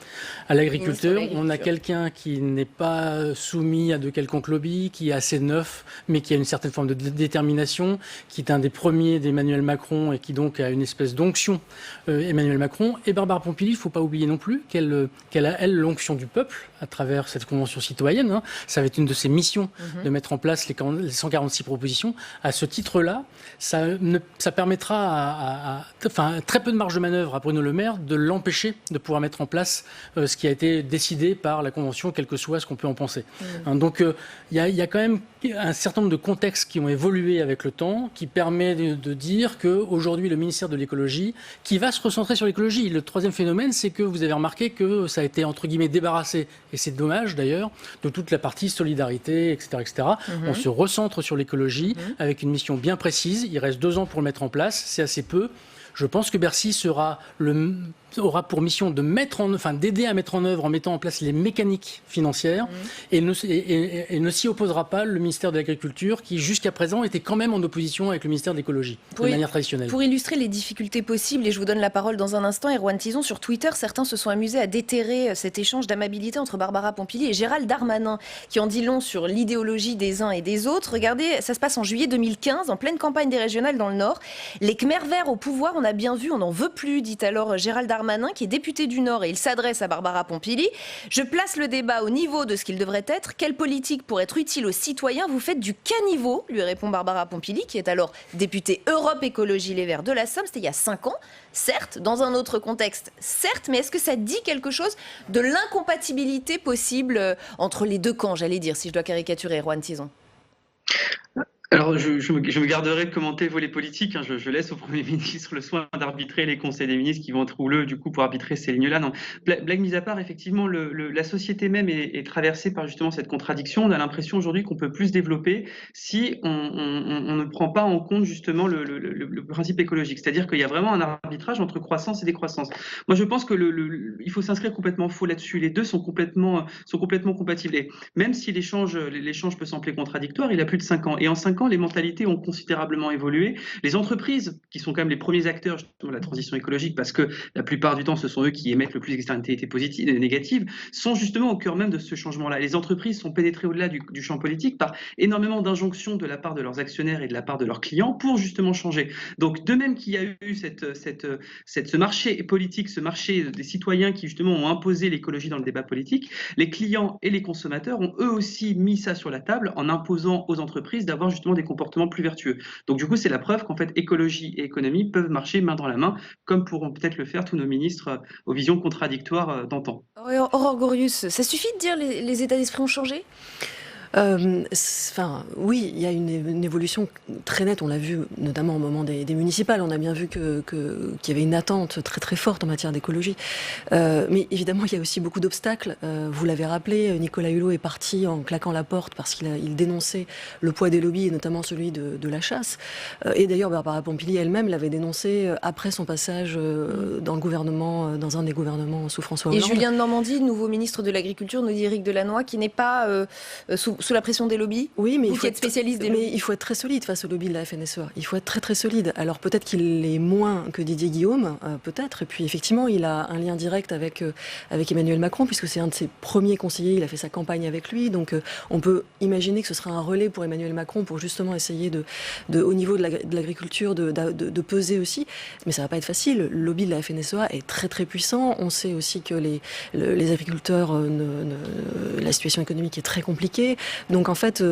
À l'agriculteur, on a quelqu'un qui n'est pas soumis à de quelconque lobby, qui est assez neuf, mais qui a une certaine forme de détermination, qui est un des premiers d'Emmanuel Macron et qui donc a une espèce d'onction Emmanuel Macron. Et Barbara Pompili, il ne faut pas oublier non plus qu'elle a, elle, l'onction du peuple à travers cette convention citoyenne. Ça va être une de ses missions de mettre en place les 146 propositions. À ce titre-là, ça permettra très peu de marge de manœuvre à Bruno Le Maire de l'empêcher de pouvoir mettre en place ce qui a été décidé par la convention, quel que soit ce qu'on peut en penser. Donc il y a quand même un certain nombre de contextes qui ont évolué avec le temps, qui permet de dire qu'aujourd'hui, le ministère de l'écologie, qui va se recentrer sur l'écologie. Le troisième phénomène, c'est que vous avez remarqué que ça a été, entre guillemets, débarrassé, et c'est dommage d'ailleurs, de toute la partie solidarité, etc. etc. On se recentre sur l'écologie avec une mission bien précise. Il reste 2 ans pour le mettre en place, c'est assez peu. Je pense que Bercy aura pour mission d'aider à mettre en œuvre en mettant en place les mécaniques financières et ne s'y opposera pas le ministère de l'Agriculture qui jusqu'à présent était quand même en opposition avec le ministère de l'Écologie de manière traditionnelle. Pour illustrer les difficultés possibles, et je vous donne la parole dans un instant, Erwan Tison, sur Twitter, certains se sont amusés à déterrer cet échange d'amabilité entre Barbara Pompili et Gérald Darmanin, qui en dit long sur l'idéologie des uns et des autres. Regardez, ça se passe en juillet 2015, en pleine campagne des régionales dans le Nord. Les Khmers verts au pouvoir, on a bien vu, on n'en veut plus, dit alors Gérald Darmanin, qui est député du Nord, et il s'adresse à Barbara Pompili. Je place le débat au niveau de ce qu'il devrait être. Quelle politique pour être utile aux citoyens? Vous faites du caniveau, lui répond Barbara Pompili, qui est alors députée Europe Écologie Les Verts de la Somme. C'était il y a 5 ans, certes, dans un autre contexte, certes, mais est-ce que ça dit quelque chose de l'incompatibilité possible entre les deux camps, j'allais dire, si je dois caricaturer, Erwan Tison? Alors, je me garderai de commenter le volet politique. Je laisse au Premier ministre le soin d'arbitrer les conseils des ministres qui vont être houleux, du coup, pour arbitrer ces lignes-là. Non. Blague mise à part, effectivement, la société même est traversée par justement cette contradiction. On a l'impression aujourd'hui qu'on peut plus se développer si on ne prend pas en compte justement le principe écologique. C'est-à-dire qu'il y a vraiment un arbitrage entre croissance et décroissance. Moi, je pense que il faut s'inscrire complètement faux là-dessus. Les deux sont complètement compatibles. Et même si l'échange peut sembler contradictoire, il a plus de 5 ans. Et en 5 ans, les mentalités ont considérablement évolué. Les entreprises, qui sont quand même les premiers acteurs justement de la transition écologique, parce que la plupart du temps, ce sont eux qui émettent le plus d'externalités positives et négatives, sont justement au cœur même de ce changement-là. Les entreprises sont pénétrées au-delà du champ politique par énormément d'injonctions de la part de leurs actionnaires et de la part de leurs clients pour justement changer. Donc, de même qu'il y a eu ce marché politique, ce marché des citoyens qui justement ont imposé l'écologie dans le débat politique, les clients et les consommateurs ont eux aussi mis ça sur la table en imposant aux entreprises d'avoir justement des comportements plus vertueux. Donc du coup, c'est la preuve qu'en fait, écologie et économie peuvent marcher main dans la main, comme pourront peut-être le faire tous nos ministres aux visions contradictoires d'antan. Aurore Gorius, ça suffit de dire les états d'esprit ont changé ? Oui, il y a une évolution très nette. On l'a vu notamment au moment des municipales. On a bien vu qu'il y avait une attente très très forte en matière d'écologie. Mais évidemment, il y a aussi beaucoup d'obstacles. Vous l'avez rappelé, Nicolas Hulot est parti en claquant la porte parce qu'il dénonçait le poids des lobbies, et notamment celui de la chasse. Et d'ailleurs, Barbara Pompili elle-même l'avait dénoncé après son passage dans un des gouvernements sous François Hollande. Et Julien de Normandie, nouveau ministre de l'Agriculture, nous dit Éric Delannoy, qui n'est pas sous la pression des lobbies. Oui, mais il faut être spécialiste des lobbies. Mais il faut être très solide face au lobby de la FNSEA. Il faut être très très solide. Alors peut-être qu'il est moins que Didier Guillaume, peut-être. Et puis effectivement, il a un lien direct avec Emmanuel Macron, puisque c'est un de ses premiers conseillers. Il a fait sa campagne avec lui. Donc on peut imaginer que ce sera un relais pour Emmanuel Macron pour justement essayer au niveau de l'agriculture de peser aussi. Mais ça va pas être facile. Le lobby de la FNSEA est très très puissant. On sait aussi que les agriculteurs, la situation économique est très compliquée. Donc en fait,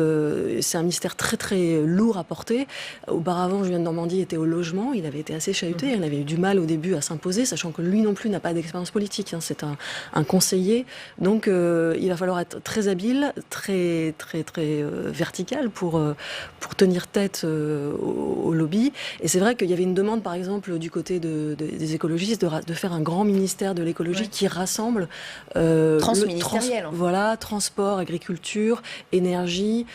c'est un ministère très très lourd à porter. Auparavant, Julien de Normandie était au logement, il avait été assez chahuté, il avait eu du mal au début à s'imposer, sachant que lui non plus n'a pas d'expérience politique, c'est un conseiller. Donc il va falloir être très habile, très très très vertical pour tenir tête au lobby. Et c'est vrai qu'il y avait une demande, par exemple, du côté des écologistes de faire un grand ministère de l'écologie qui rassemble transministériel. Voilà, transport, agriculture, énergie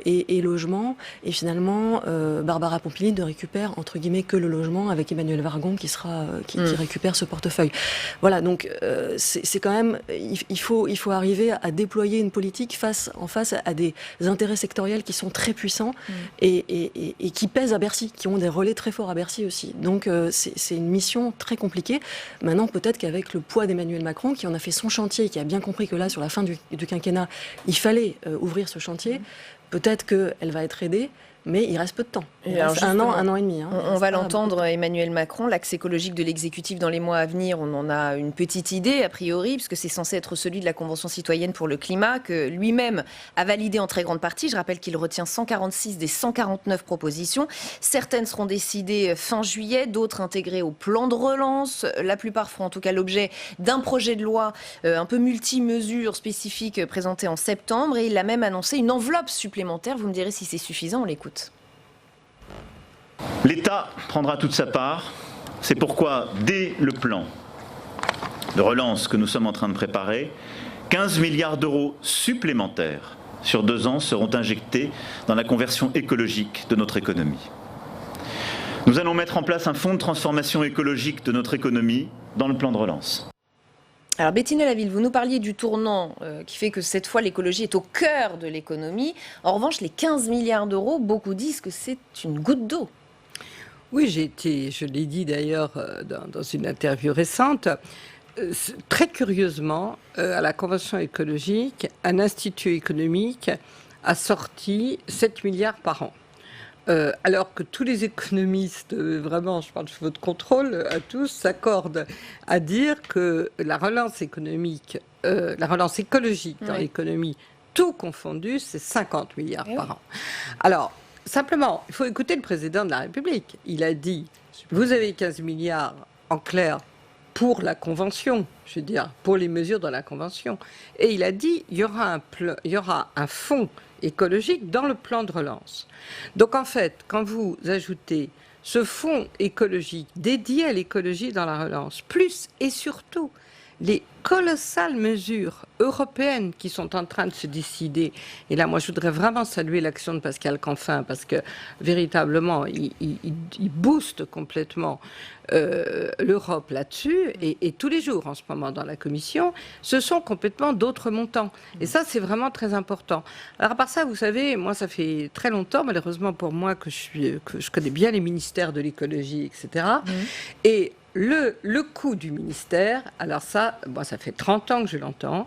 et logement. Et finalement, Barbara Pompili ne récupère, entre guillemets, que le logement avec Emmanuel Vargon qui récupère ce portefeuille. Voilà, donc c'est quand même... Il faut arriver à déployer une politique en face à des intérêts sectoriels qui sont très puissants et qui pèsent à Bercy, qui ont des relais très forts à Bercy aussi. Donc c'est une mission très compliquée. Maintenant, peut-être qu'avec le poids d'Emmanuel Macron, qui en a fait son chantier, qui a bien compris que là, sur la fin du quinquennat, il fallait ouvrir ce chantier, peut-être qu'elle va être aidée, mais il reste peu de temps. Il reste un an et demi. On va l'entendre, Emmanuel Macron, l'axe écologique de l'exécutif dans les mois à venir, on en a une petite idée, a priori, puisque c'est censé être celui de la Convention citoyenne pour le climat, que lui-même a validé en très grande partie. Je rappelle qu'il retient 146 des 149 propositions. Certaines seront décidées fin juillet, d'autres intégrées au plan de relance. La plupart feront en tout cas l'objet d'un projet de loi un peu multi-mesures spécifiques présenté en septembre. Et il a même annoncé une enveloppe supplémentaire. Vous me direz si c'est suffisant, on l'écoute. L'État prendra toute sa part. C'est pourquoi, dès le plan de relance que nous sommes en train de préparer, 15 milliards d'euros supplémentaires sur 2 ans seront injectés dans la conversion écologique de notre économie. Nous allons mettre en place un fonds de transformation écologique de notre économie dans le plan de relance. Alors Bettina Laville, vous nous parliez du tournant qui fait que cette fois l'écologie est au cœur de l'économie. En revanche, les 15 milliards d'euros, beaucoup disent que c'est une goutte d'eau. Oui, je l'ai dit d'ailleurs dans une interview récente, très curieusement, à la Convention écologique, un institut économique a sorti 7 milliards par an. Alors que tous les économistes, vraiment, je parle sous votre contrôle, à tous, s'accordent à dire que la relance économique, la relance écologique dans l'économie, tout confondu, c'est 50 milliards par an. Alors, simplement, il faut écouter le président de la République. Il a dit, vous avez 15 milliards en clair pour la Convention, je veux dire, pour les mesures de la Convention. Et il a dit il y aura un fonds écologique dans le plan de relance. Donc en fait, quand vous ajoutez ce fonds écologique dédié à l'écologie dans la relance, plus et surtout les colossales mesures européennes qui sont en train de se décider. Et là, moi, je voudrais vraiment saluer l'action de Pascal Canfin parce que, véritablement, il booste complètement l'Europe là-dessus. Et tous les jours, en ce moment, dans la Commission, ce sont complètement d'autres montants. Et ça, c'est vraiment très important. Alors, à part ça, vous savez, moi, ça fait très longtemps, malheureusement pour moi, que je connais bien les ministères de l'écologie, etc. Et le coût du ministère, alors ça, moi ça fait 30 ans que je l'entends,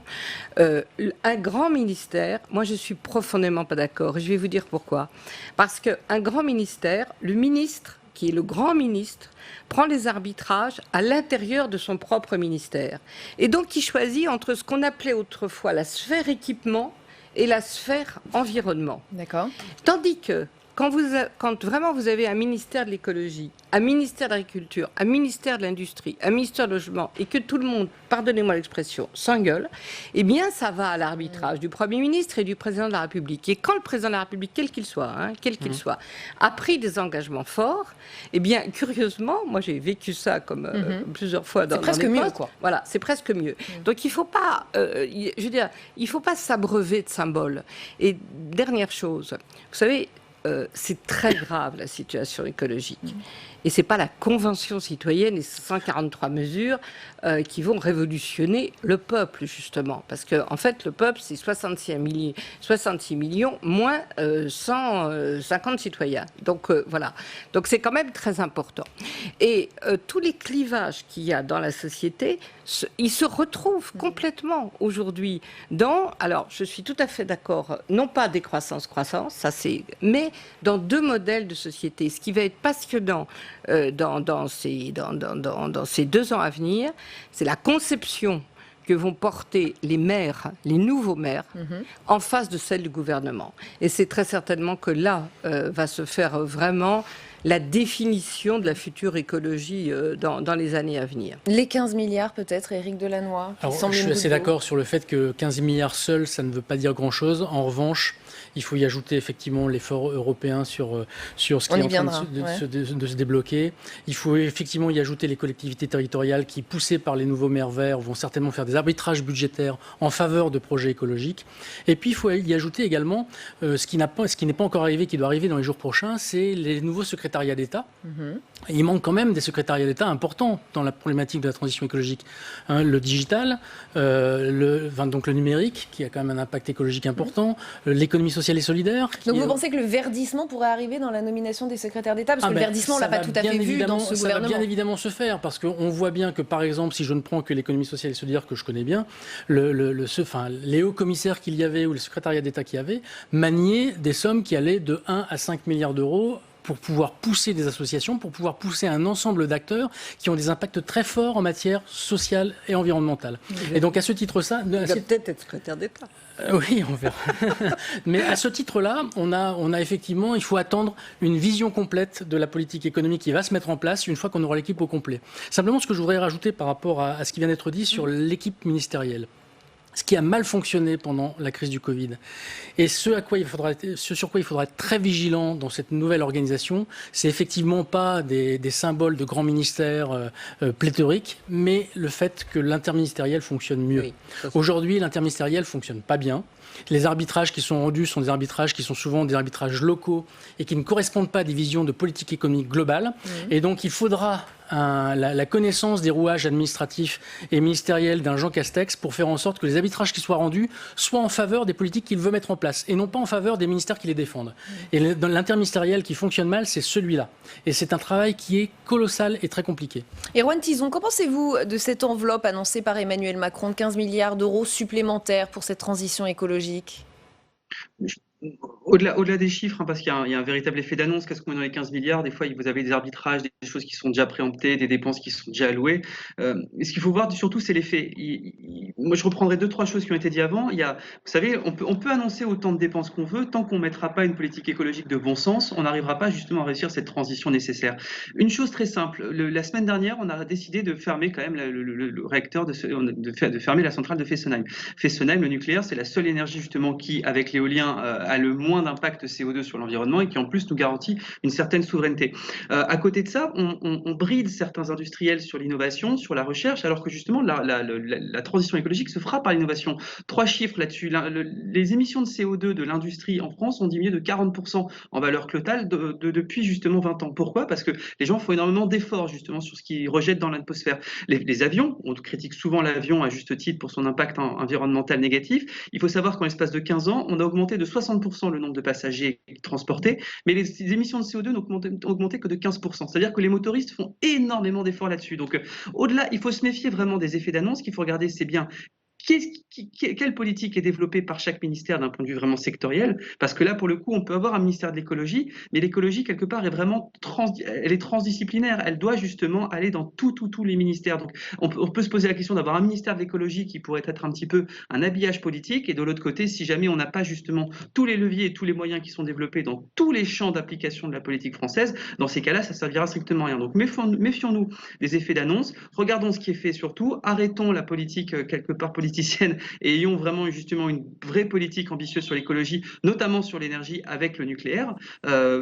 un grand ministère, moi je suis profondément pas d'accord, et je vais vous dire pourquoi. Parce qu'un grand ministère, le ministre, qui est le grand ministre, prend les arbitrages à l'intérieur de son propre ministère. Et donc il choisit entre ce qu'on appelait autrefois la sphère équipement et la sphère environnement. D'accord. Tandis que quand vraiment vous avez un ministère de l'écologie, un ministère de l'agriculture, un ministère de l'industrie, un ministère de logement, et que tout le monde, pardonnez-moi l'expression, s'engueule, eh bien ça va à l'arbitrage du Premier ministre et du Président de la République. Et quand le Président de la République, quel qu'il soit, a pris des engagements forts, eh bien curieusement, moi j'ai vécu ça comme plusieurs fois dans c'est presque des mieux, postes. quoi. Voilà, c'est presque mieux. Donc il ne faut pas, je veux dire, il faut pas s'abreuver de symboles. Et dernière chose, vous savez, c'est très grave la situation écologique. Et ce n'est pas la Convention citoyenne et 143 mesures qui vont révolutionner le peuple, justement. Parce qu'en fait, le peuple, c'est 66 millions moins 150 citoyens. Donc voilà. Donc c'est quand même très important. Et tous les clivages qu'il y a dans la société, ils se retrouvent complètement aujourd'hui dans... Alors, je suis tout à fait d'accord, non pas décroissance-croissance, ça c'est... mais dans deux modèles de société. Ce qui va être passionnant dans ces 2 ans à venir, c'est la conception que vont porter les maires, les nouveaux maires, en face de celle du gouvernement. Et c'est très certainement que là va se faire vraiment la définition de la future écologie dans les années à venir. Les 15 milliards peut-être, Éric Delannoy. Alors, je suis assez d'accord sur le fait que 15 milliards seuls, ça ne veut pas dire grand-chose. En revanche, il faut y ajouter effectivement l'effort européen sur ce qui est en train de se débloquer. Il faut effectivement y ajouter les collectivités territoriales qui, poussées par les nouveaux maires verts, vont certainement faire des arbitrages budgétaires en faveur de projets écologiques. Et puis, il faut y ajouter également ce qui n'est pas encore arrivé, qui doit arriver dans les jours prochains, c'est les nouveaux secrétariats d'État. Il manque quand même des secrétariats d'État importants dans la problématique de la transition écologique. Le digital, donc le numérique, qui a quand même un impact écologique important, l'économie sociale et solidaire. Donc vous pensez que le verdissement pourrait arriver dans la nomination des secrétaires d'État? Parce que le verdissement, on ne l'a pas tout à fait vu dans ce gouvernement. Ça va bien évidemment se faire, parce qu'on voit bien que, par exemple, si je ne prends que l'économie sociale et solidaire que je connais bien, les hauts commissaires qu'il y avait, ou les secrétariats d'État qu'il y avait, maniaient des sommes qui allaient de 1 à 5 milliards d'euros pour pouvoir pousser des associations, pour pouvoir pousser un ensemble d'acteurs qui ont des impacts très forts en matière sociale et environnementale. Et donc à ce titre-là... Il va peut-être être secrétaire d'État. Oui, on verra. Mais à ce titre-là, on a effectivement, il faut attendre une vision complète de la politique économique qui va se mettre en place une fois qu'on aura l'équipe au complet. Simplement, ce que je voudrais rajouter par rapport à ce qui vient d'être dit sur l'équipe ministérielle. Ce qui a mal fonctionné pendant la crise du Covid. Et ce sur quoi il faudra être très vigilant dans cette nouvelle organisation, c'est effectivement pas des symboles de grands ministères pléthoriques, mais le fait que l'interministériel fonctionne mieux. Oui, aujourd'hui, l'interministériel fonctionne pas bien. Les arbitrages qui sont rendus sont des arbitrages qui sont souvent des arbitrages locaux et qui ne correspondent pas à des visions de politique économique globale. Et donc, il faudra la connaissance des rouages administratifs et ministériels d'un Jean Castex pour faire en sorte que les arbitrages qui soient rendus soient en faveur des politiques qu'il veut mettre en place et non pas en faveur des ministères qui les défendent. Et l'interministériel qui fonctionne mal, c'est celui-là. Et c'est un travail qui est colossal et très compliqué. Erwan Tison, qu'en pensez-vous de cette enveloppe annoncée par Emmanuel Macron de 15 milliards d'euros supplémentaires pour cette transition écologique ? Au-delà des chiffres, parce qu'il y a un véritable effet d'annonce, qu'est-ce qu'on met dans les 15 milliards? Des fois, vous avez des arbitrages, des choses qui sont déjà préemptées, des dépenses qui sont déjà allouées. Ce qu'il faut voir surtout, c'est l'effet. Moi, je reprendrai 2-3 choses qui ont été dites avant. Vous savez, on peut annoncer autant de dépenses qu'on veut, tant qu'on ne mettra pas une politique écologique de bon sens, on n'arrivera pas justement à réussir cette transition nécessaire. Une chose très simple, la semaine dernière, on a décidé de fermer quand même le réacteur, de fermer la centrale de Fessenheim. Fessenheim, le nucléaire, c'est la seule énergie justement qui, avec l'éolien, a le moins d'impact CO2 sur l'environnement et qui en plus nous garantit une certaine souveraineté. À côté de ça, on bride certains industriels sur l'innovation, sur la recherche, alors que justement la transition écologique se fera par l'innovation. 3 chiffres là-dessus. Les émissions de CO2 de l'industrie en France ont diminué de 40% en valeur totale depuis justement 20 ans. Pourquoi? Parce que les gens font énormément d'efforts justement sur ce qu'ils rejettent dans l'atmosphère. Les avions, on critique souvent l'avion à juste titre pour son impact environnemental négatif. Il faut savoir qu'en l'espace de 15 ans, on a augmenté de 60% le nombre de passagers transportés, mais les émissions de CO2 n'ont augmenté que de 15%. C'est-à-dire que les motoristes font énormément d'efforts là-dessus. Donc, au-delà, il faut se méfier vraiment des effets d'annonce. Ce qu'il faut regarder, c'est bien quelle politique est développée par chaque ministère d'un point de vue vraiment sectoriel, parce que là, pour le coup, on peut avoir un ministère de l'écologie, mais l'écologie, quelque part, est vraiment elle est transdisciplinaire. Elle doit justement aller dans tous les ministères. Donc, on peut se poser la question d'avoir un ministère de l'écologie qui pourrait être un petit peu un habillage politique, et de l'autre côté, si jamais on n'a pas justement tous les leviers et tous les moyens qui sont développés dans tous les champs d'application de la politique française, dans ces cas-là, ça servira strictement à rien. Donc, méfions-nous des effets d'annonce, regardons ce qui est fait surtout, arrêtons la politique, quelque part politique, et ayons vraiment justement une vraie politique ambitieuse sur l'écologie, notamment sur l'énergie avec le nucléaire,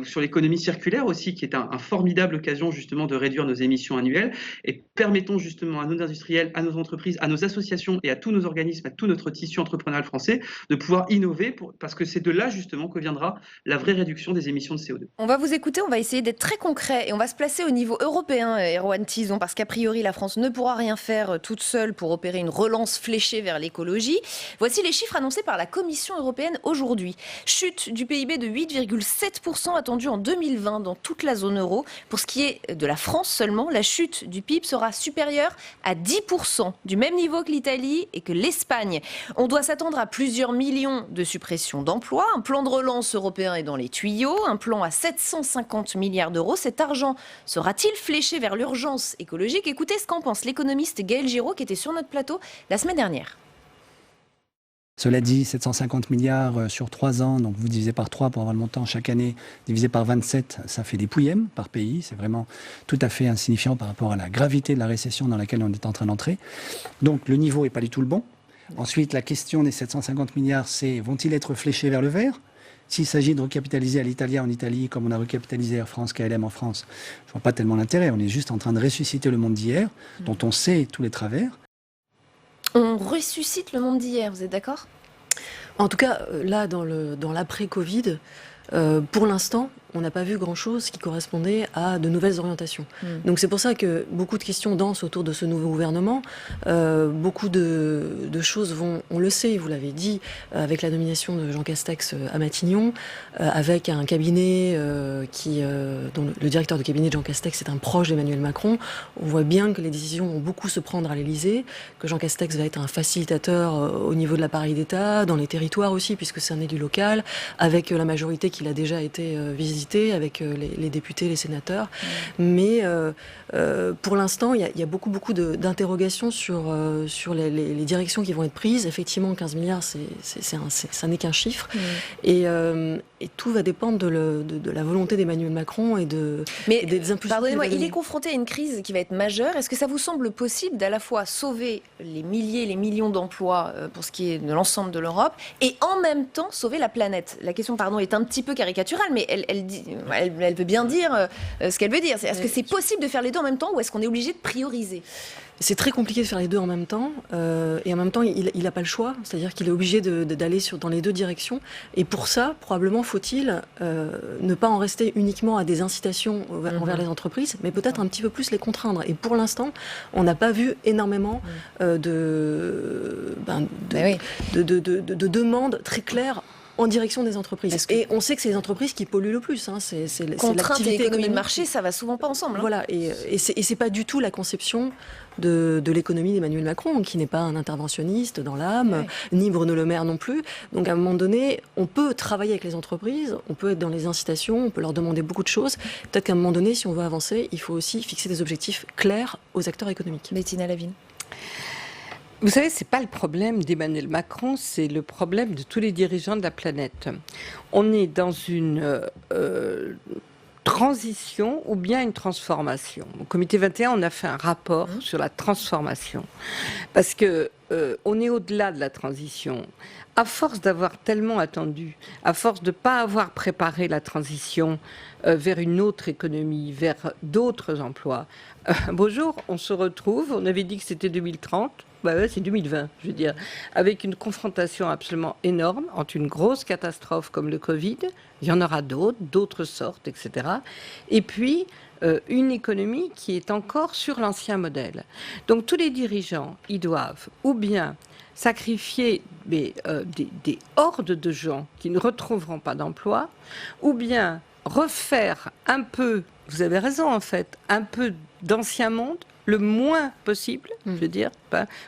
sur l'économie circulaire aussi, qui est une formidable occasion justement de réduire nos émissions annuelles, et permettons justement à nos industriels, à nos entreprises, à nos associations et à tous nos organismes, à tout notre tissu entrepreneurial français de pouvoir innover, parce que c'est de là justement que viendra la vraie réduction des émissions de CO2. On va vous écouter, on va essayer d'être très concret et on va se placer au niveau européen, Erwan Tison, parce qu'a priori la France ne pourra rien faire toute seule pour opérer une relance fléchée vers l'écologie. Voici les chiffres annoncés par la Commission européenne aujourd'hui. Chute du PIB de 8,7% attendue en 2020 dans toute la zone euro. Pour ce qui est de la France seulement, la chute du PIB sera supérieure à 10%, du même niveau que l'Italie et que l'Espagne. On doit s'attendre à plusieurs millions de suppressions d'emplois. Un plan de relance européen est dans les tuyaux, un plan à 750 milliards d'euros. Cet argent sera-t-il fléché vers l'urgence écologique? Écoutez ce qu'en pense l'économiste Gaël Giraud qui était sur notre plateau la semaine dernière. Cela dit, 750 milliards sur 3 ans, donc vous divisez par 3 pour avoir le montant chaque année, divisé par 27, ça fait des pouillèmes par pays. C'est vraiment tout à fait insignifiant par rapport à la gravité de la récession dans laquelle on est en train d'entrer. Donc le niveau n'est pas du tout le bon. Ensuite, la question des 750 milliards, c'est vont-ils être fléchés vers le vert? S'il s'agit de recapitaliser Alitalia en Italie, comme on a recapitalisé Air France, KLM en France, je ne vois pas tellement l'intérêt. On est juste en train de ressusciter le monde d'hier, dont on sait tous les travers. On ressuscite le monde d'hier, vous êtes d'accord? En tout cas, là, dans l'après-Covid, pour l'instant, on n'a pas vu grand-chose qui correspondait à de nouvelles orientations. Donc c'est pour ça que beaucoup de questions dansent autour de ce nouveau gouvernement. Beaucoup de choses vont, on le sait, vous l'avez dit, avec la nomination de Jean Castex à Matignon, avec un cabinet dont le directeur de cabinet de Jean Castex est un proche d'Emmanuel Macron. On voit bien que les décisions vont beaucoup se prendre à l'Élysée, que Jean Castex va être un facilitateur au niveau de l'appareil d'État, dans les territoires aussi, puisque c'est un élu local, avec la majorité qu'il a déjà été visité avec les députés, les sénateurs. Mais pour l'instant, il y a beaucoup d'interrogations sur les directions qui vont être prises. Effectivement, 15 milliards, ça n'est qu'un chiffre. Et tout va dépendre de la volonté d'Emmanuel Macron et des impulsions. Pardonnez-moi, il est confronté à une crise qui va être majeure. Est-ce que ça vous semble possible d'à la fois sauver les milliers, les millions d'emplois pour ce qui est de l'ensemble de l'Europe et en même temps sauver la planète? La question, est un petit peu caricaturale, mais elle veut bien dire ce qu'elle veut dire. Est-ce que c'est possible de faire les deux en même temps ou est-ce qu'on est obligé de prioriser? C'est très compliqué de faire les deux en même temps. Et en même temps, il n'a pas le choix. C'est-à-dire qu'il est obligé d'aller dans les deux directions. Et pour ça, probablement faut-il ne pas en rester uniquement à des incitations envers les entreprises, mais peut-être un petit peu plus les contraindre. Et pour l'instant, on n'a pas vu énormément de demandes très claires en direction des entreprises. Et on sait que c'est les entreprises qui polluent le plus. Hein. C'est contrainte et économie économique de marché, ça va souvent pas ensemble. Hein. Voilà, et c'est pas du tout la conception de l'économie d'Emmanuel Macron, qui n'est pas un interventionniste dans l'âme, ni Bruno Le Maire non plus. Donc à un moment donné, on peut travailler avec les entreprises, on peut être dans les incitations, on peut leur demander beaucoup de choses. Peut-être qu'à un moment donné, si on veut avancer, il faut aussi fixer des objectifs clairs aux acteurs économiques. Bettina Laville. Vous savez, c'est pas le problème d'Emmanuel Macron, c'est le problème de tous les dirigeants de la planète. On est dans une transition ou bien une transformation. Au Comité 21, on a fait un rapport sur la transformation. Parce que on est au-delà de la transition. À force d'avoir tellement attendu, à force de ne pas avoir préparé la transition vers une autre économie, vers d'autres emplois, un beau jour, on se retrouve, on avait dit que c'était 2030, bah ouais, c'est 2020, je veux dire, avec une confrontation absolument énorme entre une grosse catastrophe comme le Covid, il y en aura d'autres sortes, etc. Et puis, une économie qui est encore sur l'ancien modèle. Donc tous les dirigeants, ils doivent ou bien sacrifier des hordes de gens qui ne retrouveront pas d'emploi, ou bien refaire un peu, vous avez raison en fait, un peu d'ancien monde, le moins possible, je veux dire,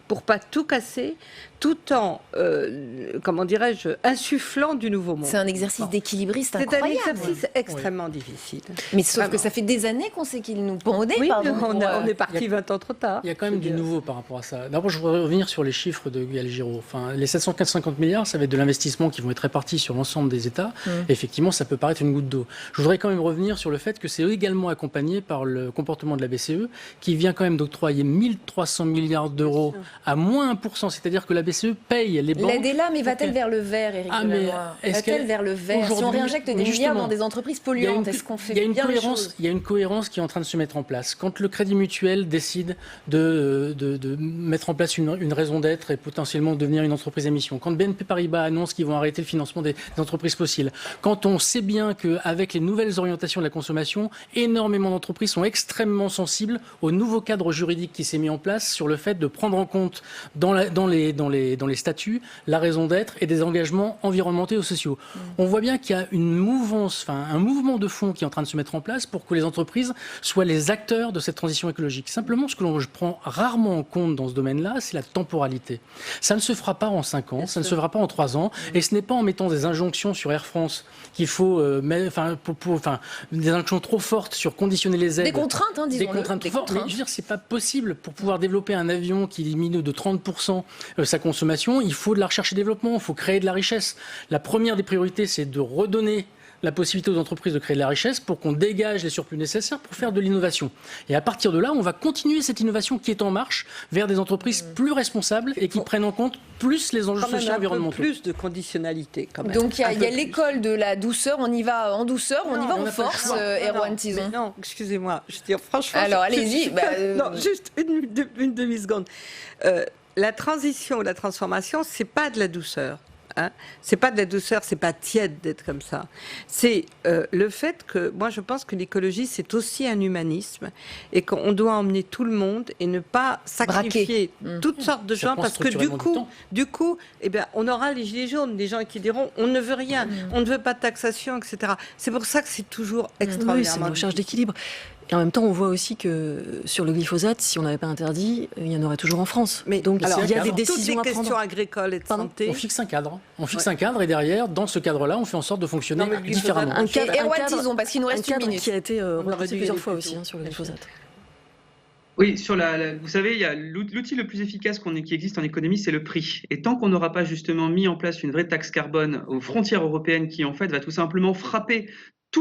pour pas tout casser, tout en, comment dirais-je, insufflant du nouveau monde. C'est un exercice d'équilibriste incroyable. C'est un exercice extrêmement difficile. Mais sauf que ça fait des années qu'on sait qu'il nous pondait. Oui, on est parti 20 ans trop tard. Il y a quand même du nouveau par rapport à ça. D'abord, je voudrais revenir sur les chiffres de Gaël Giraud. Enfin, les 750 milliards, ça va être de l'investissement qui vont être répartis sur l'ensemble des États. Effectivement, ça peut paraître une goutte d'eau. Je voudrais quand même revenir sur le fait que c'est également accompagné par le comportement de la BCE, qui vient quand même d'octroyer 1300 milliards d'euros à moins 1%. C'est-à-dire que la BCE paye les banques. L'aide est là, mais va-t-elle vers le vert, Éric Delannoy ? Va-t-elle vers le vert ? Si on réinjecte des milliards dans des entreprises polluantes, est-ce qu'on fait bien les choses ? Il y a une cohérence qui est en train de se mettre en place. Quand le Crédit Mutuel décide de mettre en place une raison d'être et potentiellement devenir une entreprise à mission, quand BNP Paribas annonce qu'ils vont arrêter le financement des entreprises fossiles, quand on sait bien qu'avec les nouvelles orientations de la consommation, énormément d'entreprises sont extrêmement sensibles au nouveau cadre juridique qui s'est mis en place sur le fait de prendre en compte dans les statuts la raison d'être et des engagements environnementaux et sociaux. On voit bien qu'il y a une mouvance, un mouvement de fond qui est en train de se mettre en place pour que les entreprises soient les acteurs de cette transition écologique. Simplement, ce que l'on prend rarement en compte dans ce domaine-là, c'est la temporalité. Ça ne se fera pas en 5 ans, ça ne se fera pas en 3 ans, et ce n'est pas en mettant des injonctions sur Air France qu'il faut des injonctions trop fortes sur conditionner les aides. Des contraintes, disons-le. Des contraintes trop fortes. Mais je veux dire, c'est pas possible pour pouvoir développer un avion qui diminue de 30% sa consommation. Il faut de la recherche et développement, il faut créer de la richesse. La première des priorités, c'est de redonner la possibilité aux entreprises de créer de la richesse pour qu'on dégage les surplus nécessaires pour faire de l'innovation. Et à partir de là, on va continuer cette innovation qui est en marche vers des entreprises plus responsables et qui prennent en compte plus les enjeux sociaux et environnementaux. Plus de conditionnalité quand même. Donc il y a l'école de la douceur, on y va en douceur, on y va en force, Erwan Tison. Non, excusez-moi, je veux dire franchement... Alors allez-y. Non, juste une demi-seconde. La transition ou la transformation, c'est pas de la douceur. C'est pas de la douceur, c'est pas tiède d'être comme ça. C'est le fait que, moi je pense que l'écologie c'est aussi un humanisme et qu'on doit emmener tout le monde et ne pas sacrifier toutes sortes de gens parce que du coup, on aura les gilets jaunes, des gens qui diront on ne veut rien, on ne veut pas de taxation, etc. C'est pour ça que c'est toujours extraordinairement. Oui, c'est une recherche d'équilibre. Et en même temps, on voit aussi que sur le glyphosate, si on n'avait pas interdit, il y en aurait toujours en France. Mais donc, il y a des décisions toutes les à questions prendre. agricoles et de santé. On fixe un cadre. On fixe un cadre et derrière, dans ce cadre-là, on fait en sorte de fonctionner différemment. Un cadre, parce qu'il nous reste une minute. Qui a été repoussé plusieurs fois aussi sur le glyphosate. Oui, vous savez, il y a l'outil le plus efficace qui existe en économie, c'est le prix. Et tant qu'on n'aura pas justement mis en place une vraie taxe carbone aux frontières européennes qui en fait va tout simplement frapper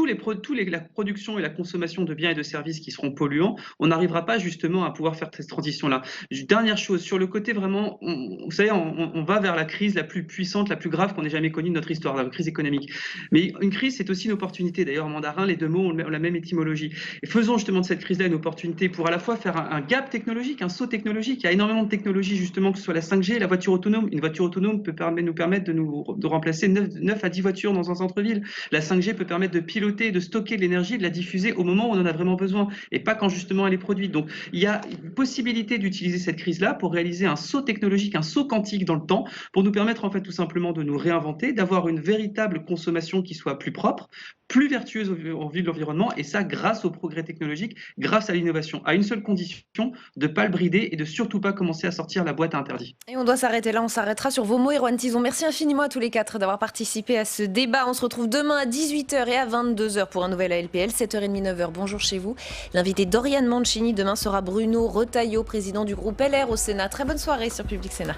la production et la consommation de biens et de services qui seront polluants, on n'arrivera pas justement à pouvoir faire cette transition-là. Dernière chose, sur le côté vraiment, vous savez, on va vers la crise la plus puissante, la plus grave qu'on ait jamais connue de notre histoire, la crise économique. Mais une crise, c'est aussi une opportunité. D'ailleurs, en mandarin, les deux mots ont la même étymologie. Et faisons justement de cette crise-là une opportunité pour à la fois faire un gap technologique, un saut technologique. Il y a énormément de technologies, justement, que ce soit la 5G, la voiture autonome. Une voiture autonome peut nous permettre de remplacer 9 à 10 voitures dans un centre-ville. La 5G peut permettre de piloter piloter, de stocker de l'énergie et de la diffuser au moment où on en a vraiment besoin et pas quand justement elle est produite. Donc il y a une possibilité d'utiliser cette crise-là pour réaliser un saut technologique, un saut quantique dans le temps, pour nous permettre en fait tout simplement de nous réinventer, d'avoir une véritable consommation qui soit plus propre, plus vertueuse en vue de l'environnement, et ça grâce au progrès technologique, grâce à l'innovation, à une seule condition, de ne pas le brider et de surtout pas commencer à sortir la boîte à interdits. Et on doit s'arrêter là, on s'arrêtera sur vos mots, Erwan Tison. Merci infiniment à tous les quatre d'avoir participé à ce débat. On se retrouve demain à 18h et à 22h pour un nouvel ALPL, 7h30, 9h. Bonjour chez vous. L'invité d'Oriane Mancini demain sera Bruno Retailleau, président du groupe LR au Sénat. Très bonne soirée sur Public Sénat.